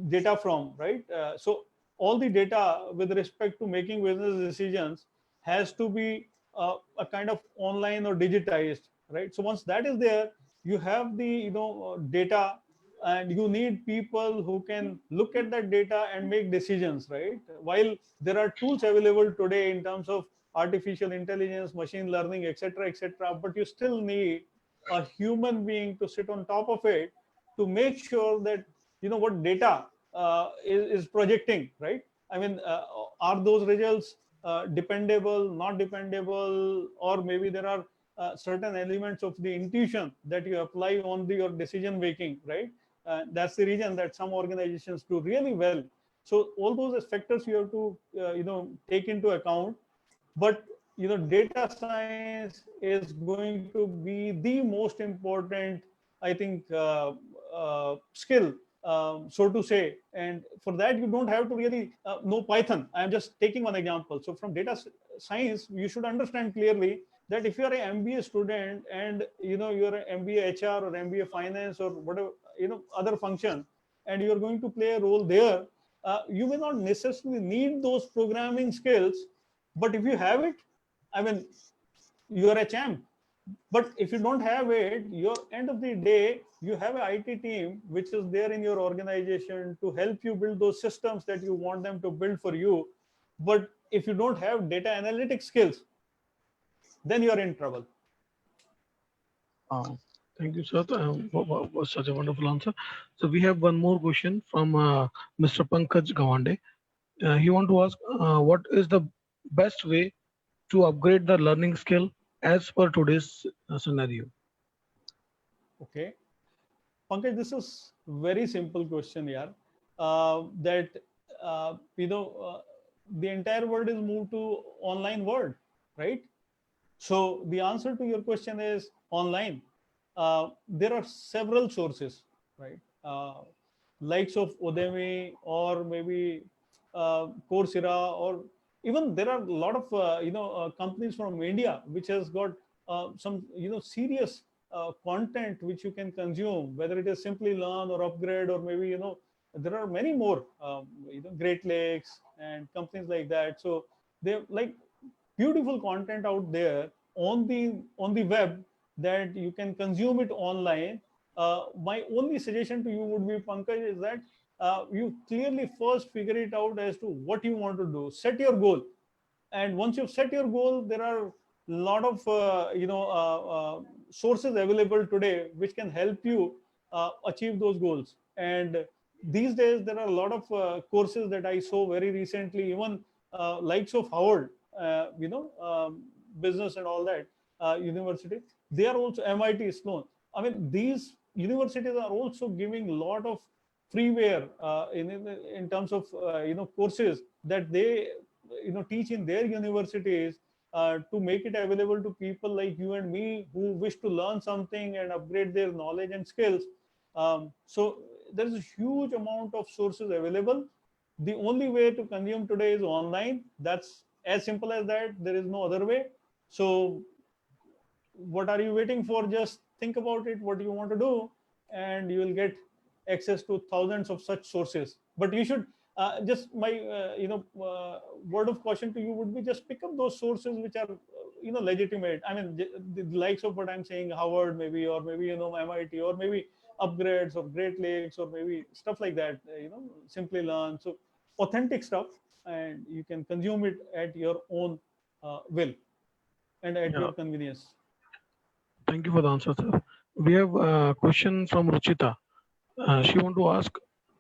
data from, right? So all the data with respect to making business decisions has to be a kind of online or digitized, right? So once that is there, you have the data, and you need people who can look at that data and make decisions, right? While there are tools available today in terms of artificial intelligence, machine learning, etc., etc., but you still need a human being to sit on top of it to make sure that what data is projecting, right? I mean, are those results dependable, not dependable, or maybe there are certain elements of the intuition that you apply on your decision making, right? That's the reason that some organizations do really well. So all those factors you have to take into account. But data science is going to be the most important, I think, skill, so to say. And for that, you don't have to really know Python. I'm just taking one example. So from data science, you should understand clearly that if you're an MBA student and you're an MBA HR or MBA finance or whatever other function, and you're going to play a role there, you may not necessarily need those programming skills. But if you have it, I mean, you are a champ. But if you don't have it, your end of the day, you have an IT team which is there in your organization to help you build those systems that you want them to build for you. But if you don't have data analytics skills, then you are in trouble. Uh, Thank you, sir. Was such a wonderful answer. So we have one more question from Mr. Pankaj Gawande. He want to ask, what is the best way to upgrade the learning skill as per today's scenario? Okay. Pankaj, this is very simple question, yeah. That the entire world is moved to online world, right? So the answer to your question is online. There are several sources, right? Likes of Udemy or maybe Coursera, or even there are a lot of companies from India which has got some serious content which you can consume, whether it is simply learn or upgrade, or maybe there are many more Great Lakes and companies like that. So they like beautiful content out there on the web that you can consume it online. My only suggestion to you would be, Pankaj, is that you clearly first figure it out as to what you want to do. Set your goal, and once you've set your goal, there are a lot of sources available today which can help you achieve those goals. And these days there are a lot of courses that I saw very recently, even likes of Howard, business and all that, university. They are also MIT, Sloan. I mean, these universities are also giving a lot of freeware in terms of courses that they teach in their universities, to make it available to people like you and me who wish to learn something and upgrade their knowledge and skills. So there's a huge amount of sources available. The only way to consume today is online. That's as simple as that. There is no other way. So what are you waiting for? Just think about it, what you want to do, and you will get access to thousands of such sources. But you should just my word of caution to you would be just pick up those sources which are legitimate. I mean, the likes of what I'm saying, Harvard maybe, or maybe MIT, or maybe upgrades or Great Lakes, or maybe stuff like that. Simply learn. So authentic stuff, and you can consume it at your own will and at Yeah, your convenience. thank you for the answer, sir. We have a question from Ruchita. She want to ask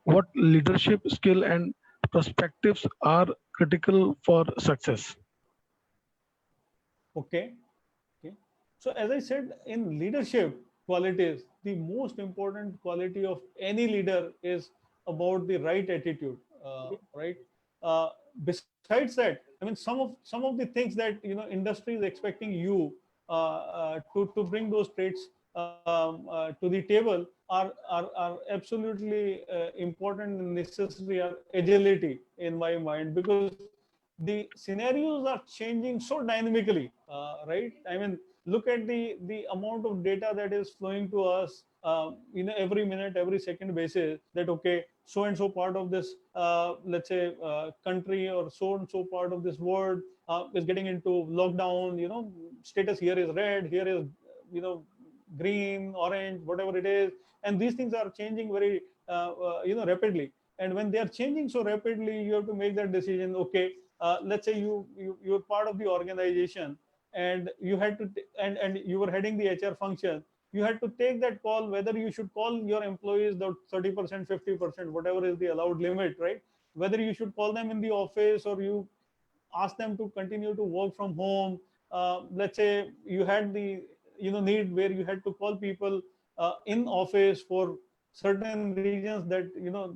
what leadership skill and perspectives are critical for success. Okay. Okay. So as I said, in leadership qualities, the most important quality of any leader is about the right attitude, right? Uh, Besides that, I mean, some of the things that industry is expecting you to bring those traits to the table are absolutely important and necessary. Are agility in my mind, because the scenarios are changing so dynamically, right? I mean, look at the amount of data that is flowing to us, every minute, every second basis. That okay, so and so part of this, let's say, country, or so and so part of this world is getting into lockdown. Status here is red, here is green, orange, whatever it is, and these things are changing very rapidly. And when they are changing so rapidly, you have to make that decision. Okay, let's say you're part of the organization, and you had to and you were heading the HR function. You had to take that call whether you should call your employees the 30%, 50%, whatever is the allowed limit, right? Whether you should call them in the office, or you ask them to continue to work from home. Let's say you had the need where you had to call people in office for certain regions that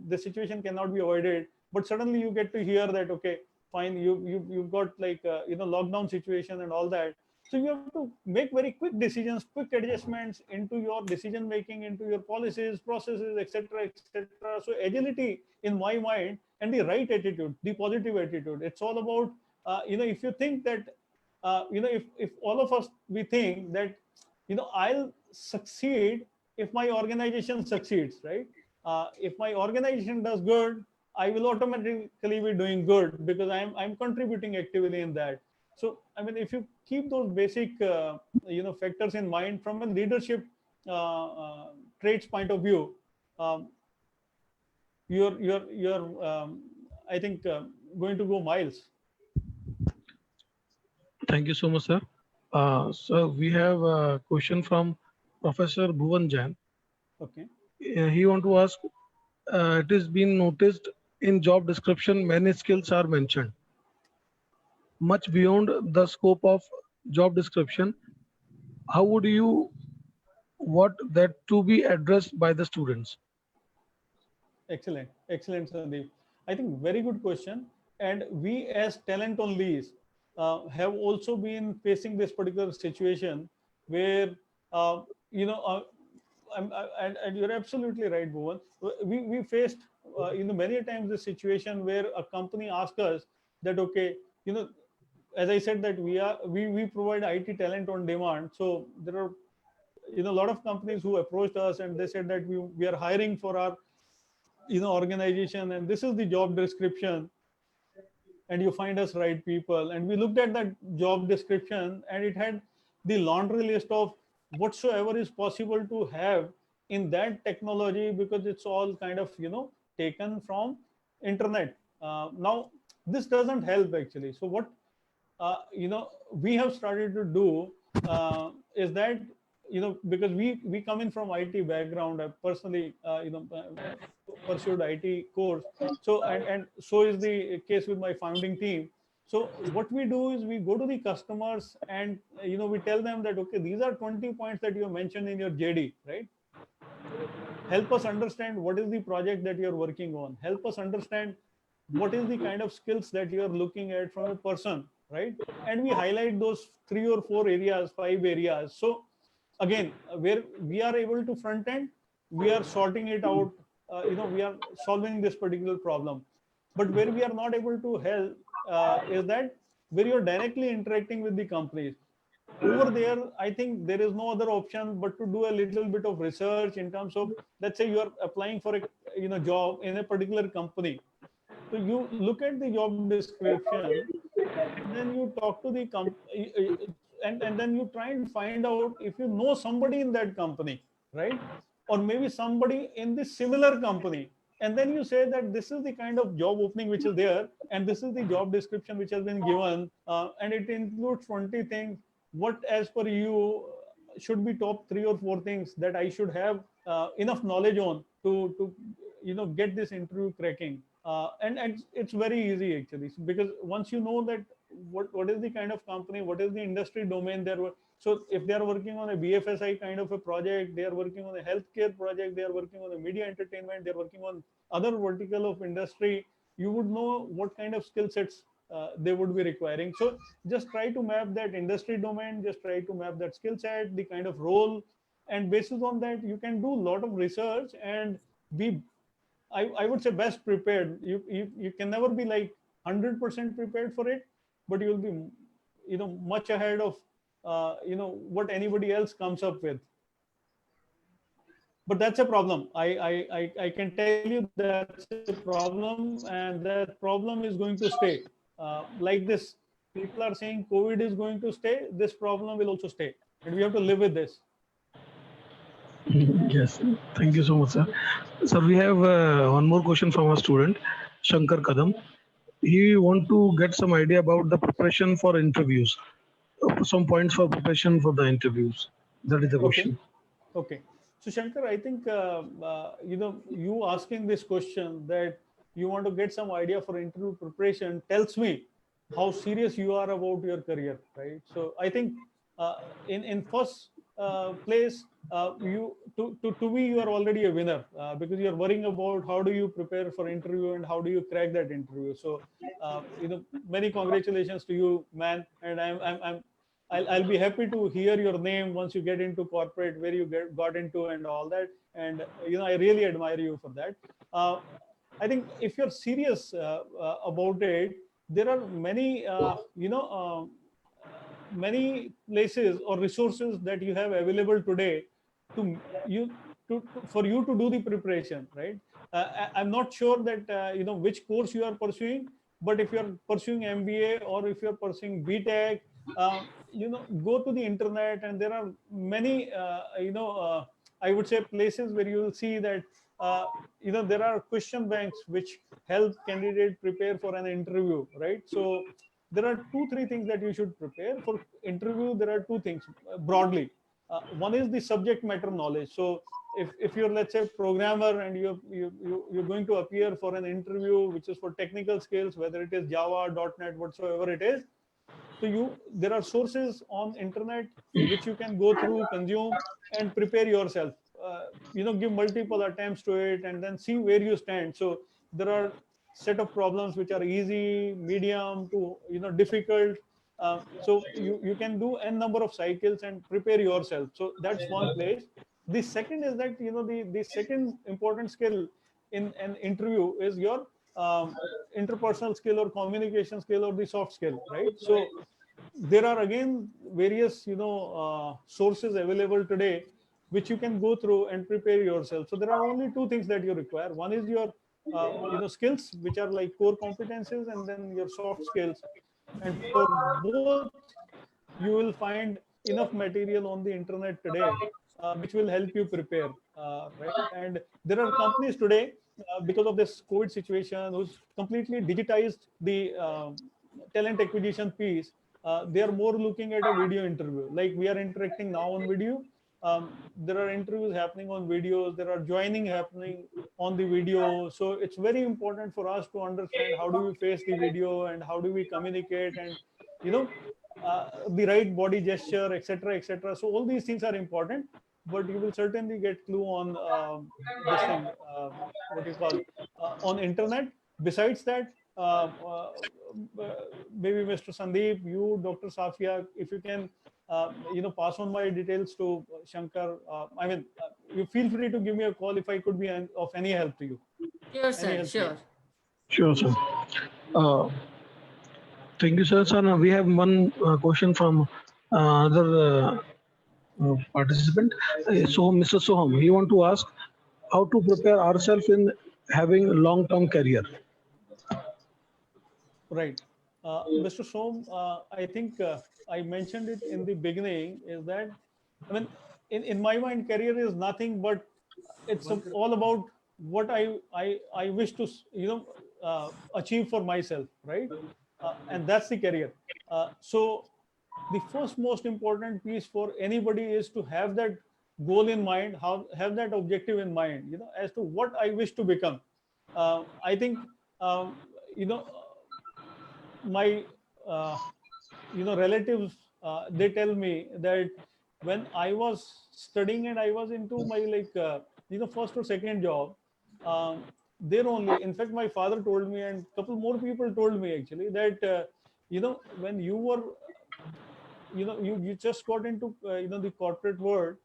the situation cannot be avoided. But suddenly you get to hear that okay, fine, you've got like lockdown situation and all that. So you have to make very quick decisions, quick adjustments into your decision making, into your policies, processes, etc., etc. So agility in my mind, and the right attitude, the positive attitude. It's all about if you think that if all of us, we think that I'll succeed if my organization succeeds, right? If my organization does good, I will automatically be doing good because I'm contributing actively in that. So I mean, if you keep those basic factors in mind from a leadership traits point of view, um, you're I think going to go miles. Thank you so much, sir. So we have a question from Professor Bhuvan Jain. Okay. He want to ask, it has been noticed in job description many skills are mentioned, much beyond the scope of job description. How would you want that to be addressed by the students? Excellent, excellent, Sandeep. I think very good question. And we, as talent on lease, have also been facing this particular situation where, uh, you know, uh, and you're absolutely right, Bhuvan. We faced, many times the situation where a company asks us that, okay, you know, as I said that we provide IT talent on demand. So there are a lot of companies who approached us and they said that we are hiring for our organization, and this is the job description, and you find us right people. And we looked at that job description, and it had the laundry list of whatsoever is possible to have in that technology, because it's all kind of taken from internet. Now this doesn't help actually. So what we have started to do is that because we come in from IT background. I personally pursued IT course. So and so is the case with my founding team. So what we do is we go to the customers, and we tell them that okay, these are 20 points that you mentioned in your JD, right? Help us understand what is the project that you're working on. Help us understand what is the kind of skills that you're looking at from a person. right? And we highlight those 3 or 4 areas, 5 areas. So again, where we are able to front end, we are sorting it out. We are solving this particular problem. But where we are not able to help is that where you're directly interacting with the companies. Over there, I think there is no other option but to do a little bit of research in terms of, let's say you are applying for a job in a particular company. So you look at the job description, and then you talk to the and then you try and find out if you know somebody in that company, right? Or maybe somebody in the similar company. And then you say that this is the kind of job opening which is there, and this is the job description which has been given, and it includes 20 things. What, as per you, should be top 3 or 4 things that I should have enough knowledge on to get this interview cracking. And it's very easy actually, because once you know that what is the kind of company, what is the industry domain there. So if they are working on a BFSI kind of a project, they are working on a healthcare project, they are working on a media entertainment, they are working on other vertical of industry, you would know what kind of skill sets they would be requiring. So just try to map that industry domain, just try to map that skill set, the kind of role, and basis on that you can do a lot of research and be, I would say, best prepared. You can never be like 100% prepared for it, but you'll be much ahead of what anybody else comes up with. But that's a problem. I can tell you that's a problem, and that problem is going to stay. Like this, people are saying COVID is going to stay. This problem will also stay, and we have to live with this. Yes, thank you so much, sir. Sir, we have one more question from our student, Shankar Kadam. He want to get some idea about the preparation for interviews, some points for preparation for the interviews. That is the Okay. question. Okay. So Shankar, I think you asking this question that you want to get some idea for interview preparation tells me how serious you are about your career, right? So I think in first place, to me you are already a winner, because you are worrying about how do you prepare for interview and how do you crack that interview. So many congratulations to you, man, and I'll be happy to hear your name once you get into corporate, where you got into and all that. And I really admire you for that. Uh, I think if you're serious about it, there are many places or resources that you have available today to you for you to do the preparation, right? I'm not sure that which course you are pursuing, but if you're pursuing MBA or if you're pursuing BTech, go to the internet, and there are many I would say places where you will see that there are question banks which help candidate prepare for an interview, right? So there are 2 3 things that you should prepare for interview. There are 2 things broadly. One is the subject matter knowledge. So if you're, let's say, programmer, and you're going to appear for an interview which is for technical skills, whether it is Java, .NET, whatsoever it is, so there are sources on internet which you can go through, consume, and prepare yourself. Give multiple attempts to it, and then see where you stand. So there are set of problems which are easy, medium to difficult. So you can do n number of cycles and prepare yourself. So that's one place. The second is that the second important skill in an interview is your interpersonal skill or communication skill or the soft skill, right? So there are again various sources available today which you can go through and prepare yourself. So there are only 2 things that you require. One is your skills, which are like core competencies, and then your soft skills. And for both, you will find enough material on the internet today which will help you prepare, right? And there are companies today, because of this COVID situation, who's completely digitized the talent acquisition piece. They are more looking at a video interview, like we are interacting now on video. There are interviews happening on videos, there are joining happening on the video. So it's very important for us to understand how do we face the video and how do we communicate, and you know the right body gesture, etc., etc. So all these things are important, but you will certainly get clue on this thing, what you call, on internet. Besides that, maybe Mr. Sandeep, you, Dr. Safia, if you can, pass on my details to Shankar. You feel free to give me a call if I could be of any help to you. Sure, Any sir. help to you. Sure. Sure, sir. Uh, Thank you, sir. Sir, now we have one question from another participant. So, Mr. Soham, he want to ask how to prepare ourselves in having a long-term career. Right. Mr. Som, I think I mentioned it in the beginning is that, in my mind, career is nothing but it's all about what I wish to, achieve for myself, right? And that's the career. So the first most important piece for anybody is to have that goal in mind, have that objective in mind, as to what I wish to become. I think, you know, my relatives, they tell me that when I was studying and I was into my first or second job, there only, in fact, my father told me and a couple more people told me actually that when you were, you just got into the corporate world,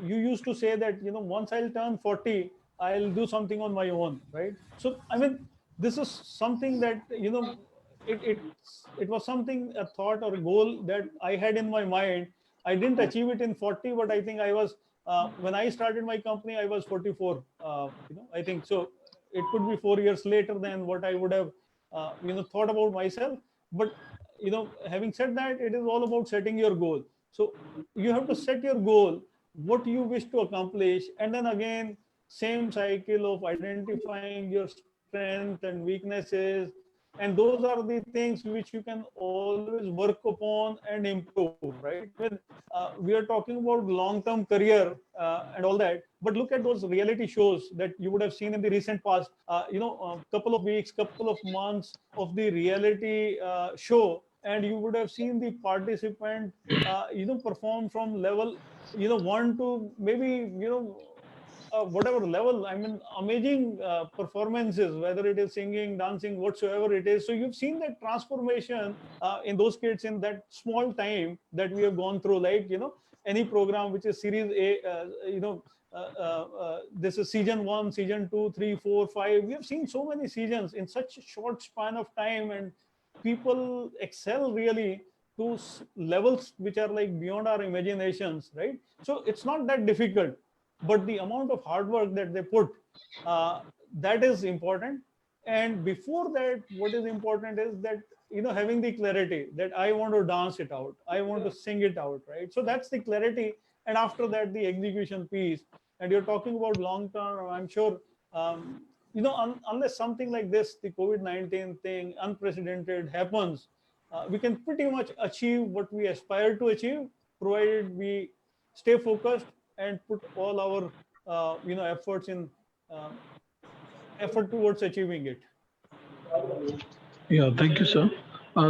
you used to say that once I'll turn 40, I'll do something on my own, right? So this is something that it was something, a thought or a goal that I had in my mind. I didn't achieve it in 40, but I think I was, when I started my company, I was 44. I think so. It could be 4 years later than what I would have thought about myself. But having said that, it is all about setting your goal. So you have to set your goal, what you wish to accomplish, and then again, same cycle of identifying your strength and weaknesses. And those are the things which you can always work upon and improve, right? We are talking about long-term career and all that, but look at those reality shows that you would have seen in the recent past. Couple of weeks, couple of months of the reality show, and you would have seen the participant perform from level 1 to maybe whatever level. I mean, amazing performances, whether it is singing, dancing, whatsoever it is. So you've seen that transformation in those kids in that small time that we have gone through. Like any program which is series A, this is season 1, season 2, 3, 4, 5. We have seen so many seasons in such a short span of time, and people excel really to levels which are like beyond our imaginations, right? So it's not that difficult, but the amount of hard work that they put, that is important. And before that, what is important is that having the clarity that I want to dance it out, I want to sing it out, right? So that's the clarity. And after that, the execution piece. And you're talking about long term, I'm sure, unless something like this, the COVID-19 thing, unprecedented happens, we can pretty much achieve what we aspire to achieve, provided we stay focused and put all our efforts in effort towards achieving it. Yeah, thank you, sir.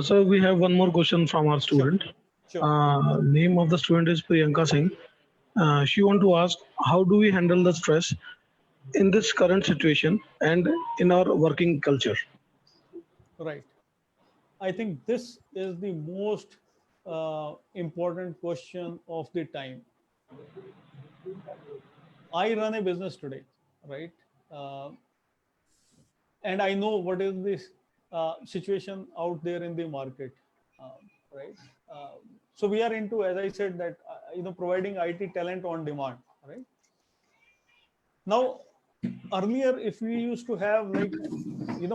So we have one more question from our Sure. student. Sure. Name of the student is Priyanka Singh. She want to ask, how do we handle the stress in this current situation and in our working culture? Right. I think this is the most important question of the time. I run a business today, right? Uh, and I know what is this situation out there in the market, right? Uh, so we are into, as I said, that providing IT talent on demand, right? Now, earlier, if we used to have like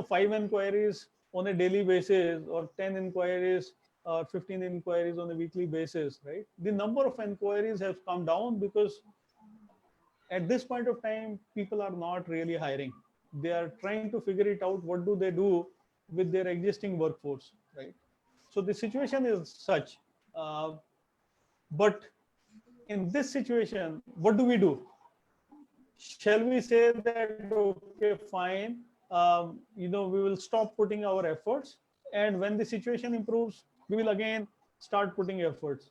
5 inquiries on a daily basis, or 10 inquiries or 15 inquiries on a weekly basis, right? The number of inquiries has come down because at this point of time, people are not really hiring. They are trying to figure it out. What do they do with their existing workforce, right? So the situation is such. But in this situation, what do we do? Shall we say that, okay, fine, we will stop putting our efforts, and when the situation improves, we will again start putting efforts?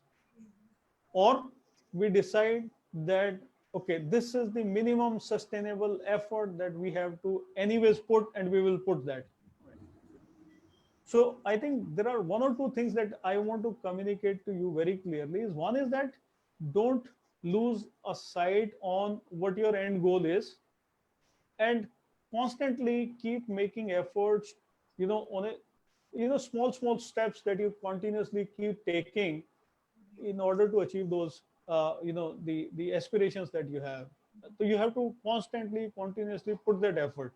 Or we decide that, okay, this is the minimum sustainable effort that we have to anyways put, and we will put that. So I think there are one or two things that I want to communicate to you very clearly. Is one is that don't lose a sight on what your end goal is, and constantly keep making efforts, on a, small steps that you continuously keep taking in order to achieve those, the aspirations that you have. So you have to constantly, continuously put that effort.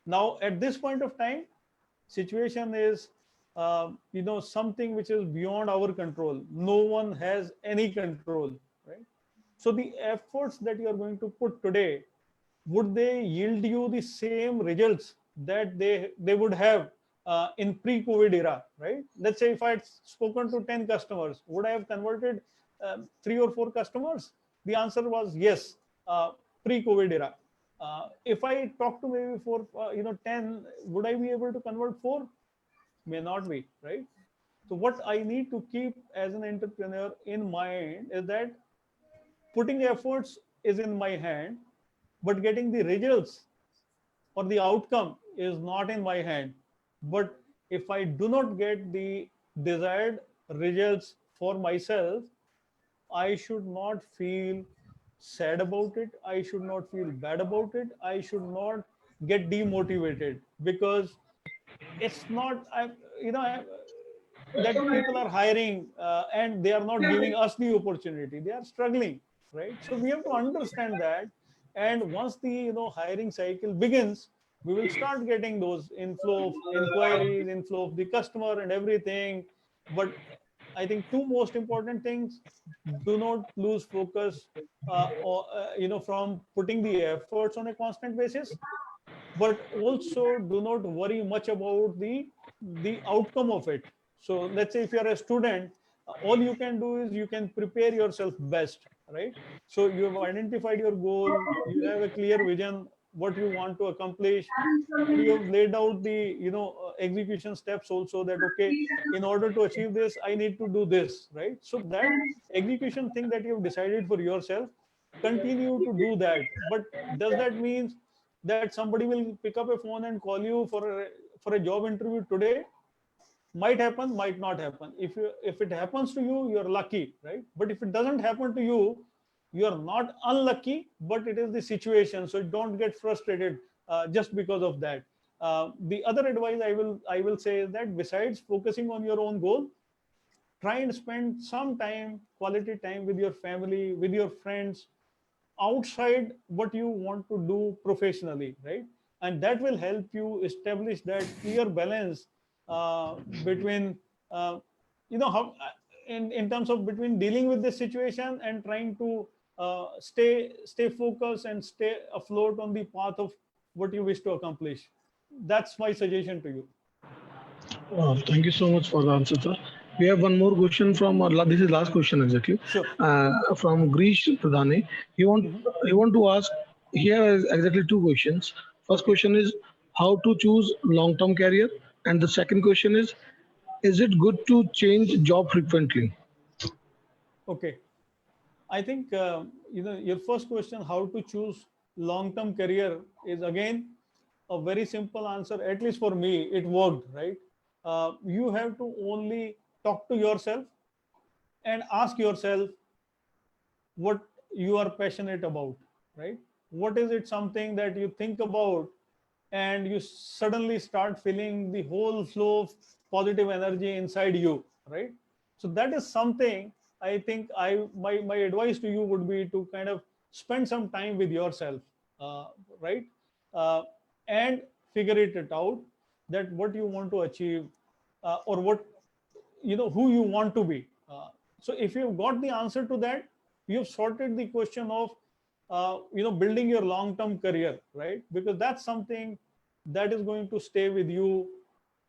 Now, at this point of time, situation is, something which is beyond our control. No one has any control, right? So the efforts that you are going to put today, would they yield you the same results that they would have in pre-COVID era, right? Let's say if I had spoken to 10 customers, would I have converted 3 or 4 customers? The answer was yes, pre-COVID era. If I talk to maybe 10, would I be able to convert 4? May not be, right? So what I need to keep as an entrepreneur in mind is that putting efforts is in my hand, but getting the results or the outcome is not in my hand. But if I do not get the desired results for myself, I should not feel sad about it. I should not feel bad about it. I should not get demotivated, because it's not, that people are hiring and they are not giving us the opportunity. They are struggling, right? So we have to understand that. And once the hiring cycle begins, we will start getting those inflow of inquiries, inflow of the customer and everything. But I think two most important things: do not lose focus, from putting the efforts on a constant basis, but also do not worry much about the outcome of it. So let's say if you're a student, all you can do is you can prepare yourself best, right? So you have identified your goal, you have a clear vision what you want to accomplish, and you have laid out the execution steps also, that okay, in order to achieve this I need to do this, right? So that execution thing that you have decided for yourself, continue to do that. But does that mean that somebody will pick up a phone and call you for a job interview today? Might happen, might not happen. If it happens to you, you're lucky, right? But if it doesn't happen to you, you're not unlucky, but it is the situation. So don't get frustrated just because of that. The other advice I will say is that besides focusing on your own goal, try and spend some time, quality time, with your family, with your friends, outside what you want to do professionally, right? And that will help you establish that clear balance between, uh, how, in terms of between dealing with this situation and trying to stay focused and stay afloat on the path of what you wish to accomplish. That's my suggestion to you. Thank you so much for the answer, sir. We have one more question from this is last question exactly Sure. from Grish Pradhane. He want to ask here is exactly two questions. First Okay. question is how to choose long-term career, and the second question is it good to change job frequently? Okay. I think your first question, how to choose long-term career, is again a very simple answer. At least for me, it worked, right? You have to only talk to yourself and ask yourself what you are passionate about, right? What is it, something that you think about and you suddenly start feeling the whole flow of positive energy inside you, right? So that is something, I think, my advice to you would be to kind of spend some time with yourself, uh, right? uh, and figure it out, that what you want to achieve, or what, who you want to be. So if you've got the answer to that, you've sorted the question of building your long term career, right? Because that's something that is going to stay with you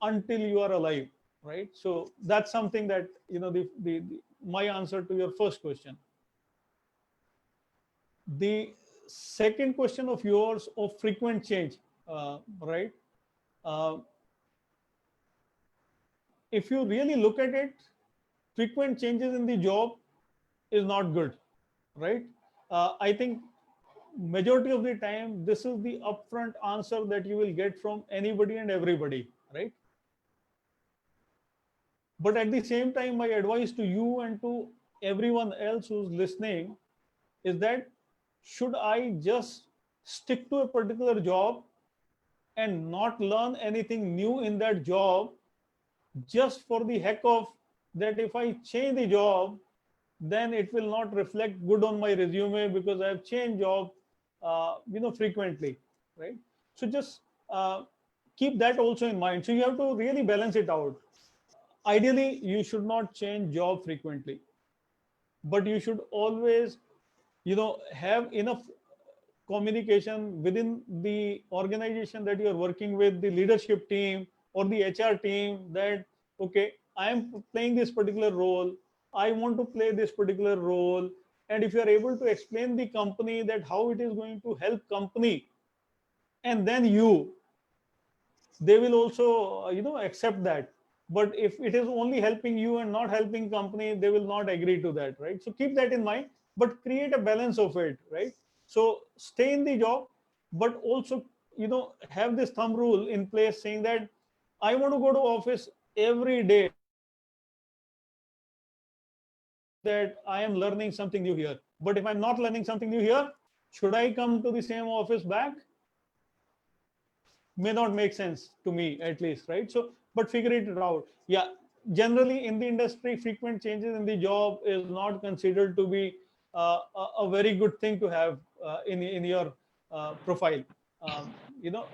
until you are alive, right? So that's something that, my answer to your first question. The second question of yours of frequent change, right? uh, if you really look at it, frequent changes in the job is not good, right? I think majority of the time this is the upfront answer that you will get from anybody and everybody, right? But at the same time, my advice to you and to everyone else who's listening is that should I just stick to a particular job and not learn anything new in that job just for the heck of that? If I change the job, then it will not reflect good on my resume because I have changed job, frequently, right? So just keep that also in mind. So you have to really balance it out. Ideally, you should not change job frequently, but you should always, have enough communication within the organization that you are working with, the leadership team or the HR team, that okay, I am playing this particular role, I want to play this particular role. And if you are able to explain the company that how it is going to help company, and then they will also accept that. But if it is only helping you and not helping company, they will not agree to that, right? So keep that in mind, but create a balance of it, right? So stay in the job, but also have this thumb rule in place saying that I want to go to office every day that I am learning something new here. But if I'm not learning something new here, should I come to the same office back? May not make sense to me, at least, right? So but figure it out. Yeah, generally in the industry, frequent changes in the job is not considered to be a very good thing to have in your profile.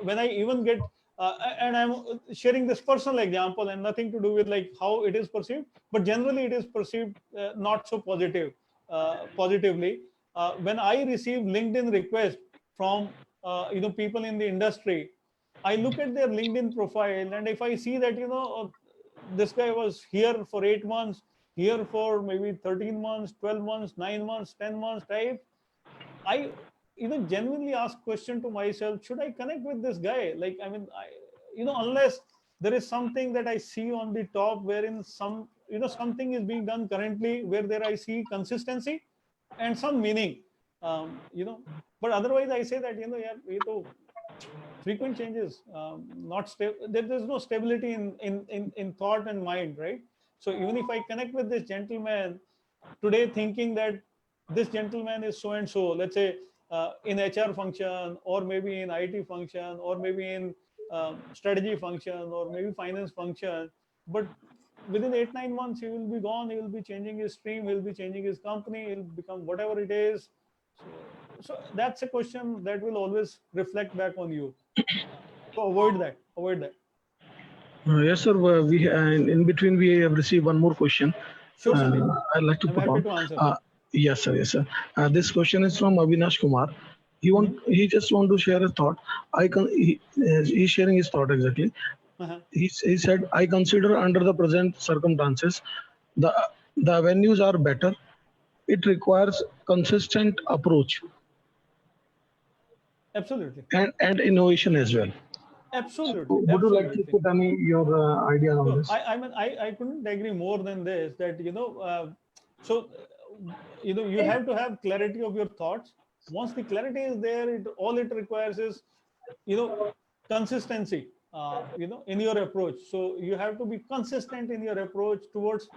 When I even get and I'm sharing this personal example and nothing to do with like how it is perceived, but generally it is perceived not so positively. When I receive LinkedIn requests from people in the industry, I look at their LinkedIn profile, and if I see that this guy was here for 8 months, here for maybe 13 months, 12 months, 9 months, 10 months type, I genuinely ask question to myself: should I connect with this guy? Like, I mean, unless there is something that I see on the top wherein something is being done currently where there I see consistency and some meaning, but otherwise I say that yeah, frequent changes, not there's no stability in thought and mind, right? So even if I connect with this gentleman today thinking that this gentleman is so and so, let's say in HR function, or maybe in IT function, or maybe in strategy function, or maybe finance function, but within 8 9 months he will be gone, he will be changing his stream, he will be changing his company, he'll become whatever it is. So that's a question that will always reflect back on you. So avoid that. Yes, sir. In between we have received one more question. Sure, Sandeep. I'd like to I'm put happy on. to answer. Yes, sir. Yes, sir. This question is from Avinash Kumar. He just want to share his thought. He's sharing his thought exactly. He said, I consider under the present circumstances, the the avenues are better. It requires consistent approach Absolutely. and innovation as well. Absolutely. So would you like to Absolutely. put any your ideas on So this? I mean, I couldn't agree more than this, that, so, you have to have clarity of your thoughts. Once the clarity is there, all it requires is, you know, consistency, in your approach. So you have to be consistent in your approach towards,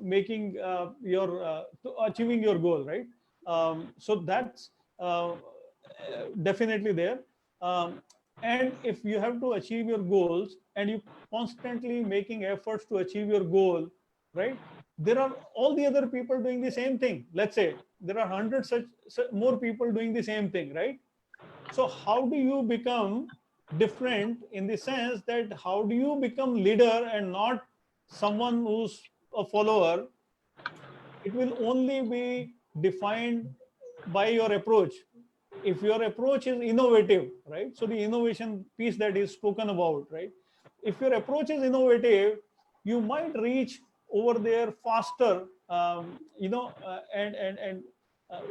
making to achieving your goal, right? So that's definitely there. Um, and if you have to achieve your goals and you constantly making efforts to achieve your goal, right? There are all the other people doing the same thing. Let's say there are hundreds such more people doing the same thing, right? So how do you become different, in the sense that how do you become leader and not someone who's a follower? It will only be defined by your approach. If your approach is innovative, right? So the innovation piece that is spoken about, right? If your approach is innovative, you might reach over there faster, and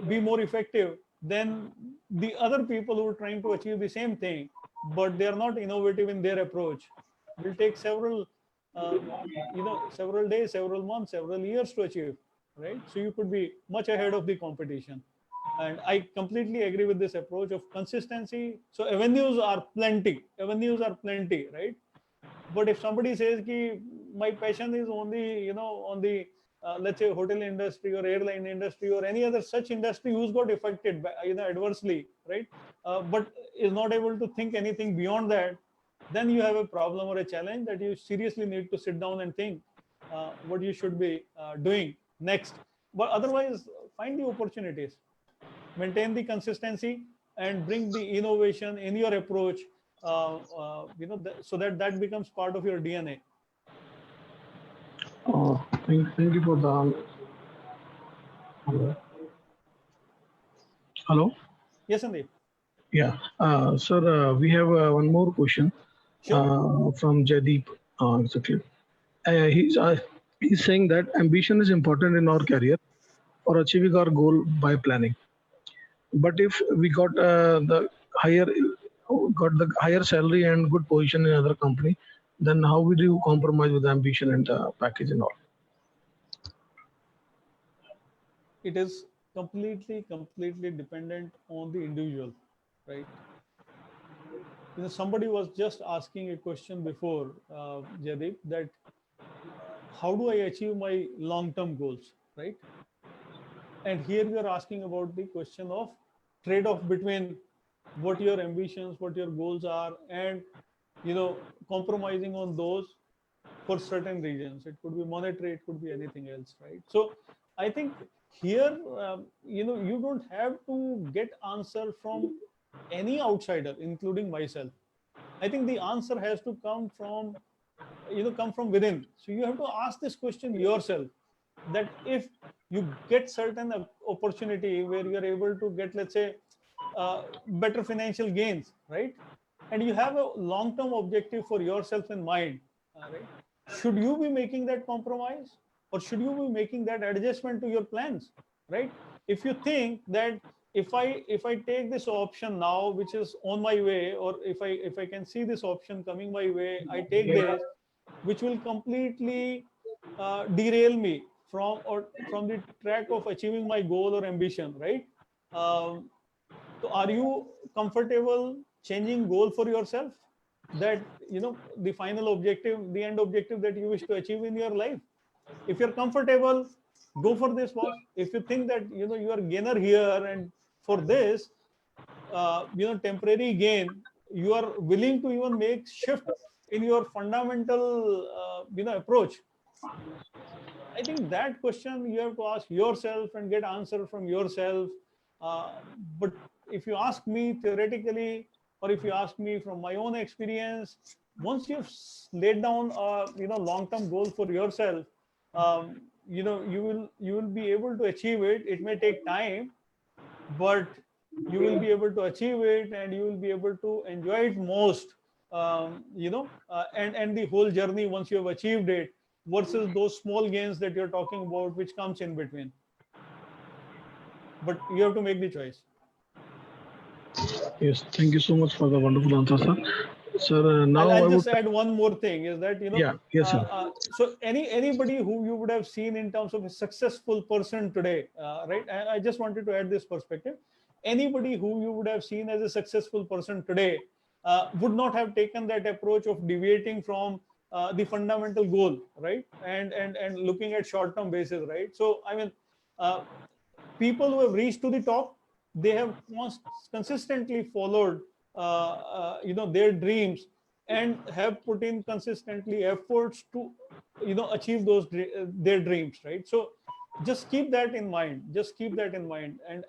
be more effective than the other people who are trying to achieve the same thing, but they are not innovative in their approach. Will take several days, several months, several years to achieve, right? So you could be much ahead of the competition. And I completely agree with this approach of consistency. So avenues are plenty, right? But if somebody says ki my passion is only, on the, let's say, hotel industry or airline industry or any other such industry who's got affected by, adversely, right? But is not able to think anything beyond that, then you have a problem or a challenge that you seriously need to sit down and think what you should be doing next. But otherwise, find the opportunities, maintain the consistency, and bring the innovation in your approach, so that becomes part of your DNA. Thank you for the. Hello. Yes, Sandeep. Yeah, sir, we have one more question from Jaideep. Exactly. He's saying that ambition is important in our career for achieving our goal by planning. But if we higher got the higher salary and good position in other company, then how will you compromise with ambition and package and all? It is completely dependent on the individual, right? Somebody was just asking a question before, Jaideep, that how do I achieve my long-term goals, right? And here we are asking about the question of trade-off between what your ambitions, what your goals are, and compromising on those for certain reasons. It could be monetary, it could be anything else, right? So I think here, you don't have to get answer from any outsider, including myself. I think the answer has to come from within. So you have to ask this question yourself, that if you get certain opportunity where you are able to get, let's say, better financial gains, right? And you have a long-term objective for yourself in mind, right? Should you be making that compromise, or should you be making that adjustment to your plans, right? If you think that if I take this option now, which is on my way, or if I can see this option coming my way, I take this, which will completely derail me from the track of achieving my goal or ambition, right? So are you comfortable changing goal for yourself, that the final objective, the end objective that you wish to achieve in your life? If you're comfortable, go for this, boss. If you think that you are gainer here, and for this temporary gain, you are willing to even make shift in your fundamental approach, I think that question you have to ask yourself and get answer from yourself. But if you ask me theoretically, or if you ask me from my own experience, once you've laid down a long-term goal for yourself, you will be able to achieve it. It may take time, but you will be able to achieve it, and you will be able to enjoy it most. And the whole journey, once you have achieved it, versus those small gains that you're talking about, which comes in between. But you have to make the choice. Yes, thank you so much for the wonderful answer, sir. Sir, now I'll just add one more thing, is that yeah, yes, sir. So anybody who you would have seen in terms of a successful person today, right? I just wanted to add this perspective. Anybody who you would have seen as a successful person today would not have taken that approach of deviating from the fundamental goal, right? And looking at short-term basis, right? So I mean, people who have reached to the top, they have consistently followed their dreams, and have put in consistently efforts to achieve those their dreams, right? So just keep that in mind, and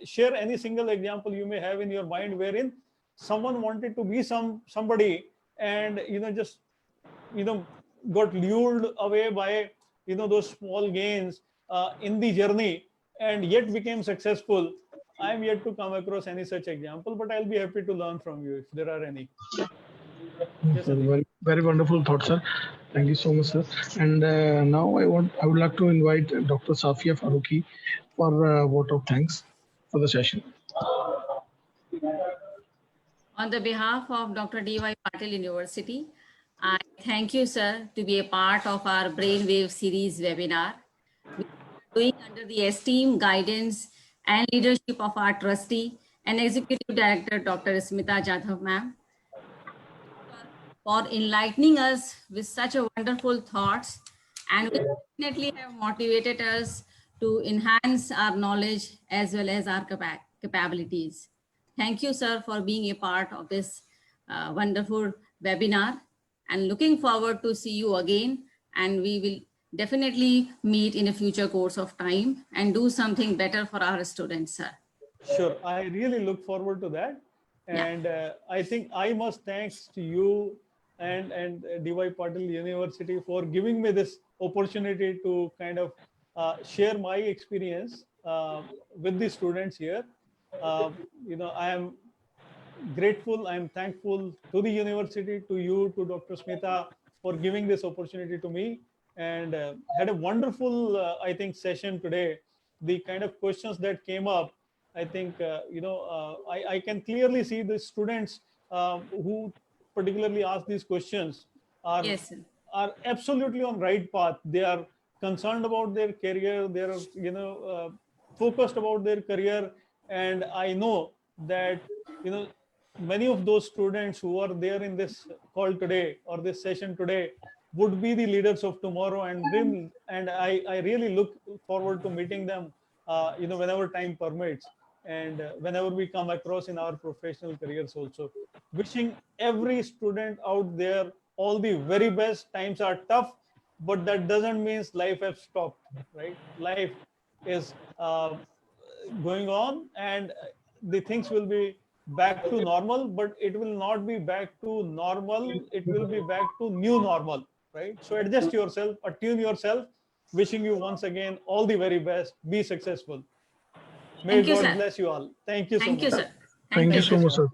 share any single example you may have in your mind wherein someone wanted to be somebody, and just got lured away by those small gains in the journey, and yet became successful. I'm yet to come across any such example, but I'll be happy to learn from you if there are any. Yes, sir, very wonderful thought, sir. Thank you so much, sir. And now I would like to invite Dr. Safia Farooqi for a vote of thanks for the session. On the behalf of Dr. D.Y. Patil University, I thank you, sir, to be a part of our Brainwave series webinar. We are doing under the esteemed guidance and leadership of our trustee and Executive Director, Dr. Smita Jadhav, ma'am. for enlightening us with such a wonderful thoughts, and which definitely have motivated us to enhance our knowledge as well as our capabilities. Thank you, sir, for being a part of this wonderful webinar, and looking forward to see you again. And we will definitely meet in a future course of time and do something better for our students, sir. Sure, I really look forward to that. Yeah. And I think I must thanks to you and DY Patil University for giving me this opportunity to kind of share my experience with the students here. I am grateful, I am thankful to the university, to you, to Dr. Smita for giving this opportunity to me, and had a wonderful, I think, session today. The kind of questions that came up, I think, I can clearly see the students who particularly ask these questions are Yes, sir. are absolutely on right path. They are concerned about their career. They are, focused about their career. And I know that, many of those students who are there in this call today or this session today would be the leaders of tomorrow. And I really look forward to meeting them, whenever time permits, and whenever we come across in our professional careers also. Wishing every student out there all the very best. Times are tough, but that doesn't mean life has stopped, right? Life is going on, and the things will be back to normal, but it will not be back to normal. It will be back to new normal, right? So adjust yourself, attune yourself. Wishing you once again all the very best. Be successful. May Thank you, God sir. bless you all. Thank you so Thank you, much. sir. Thank you Thank Thank you, so you, sir. much, sir. sir.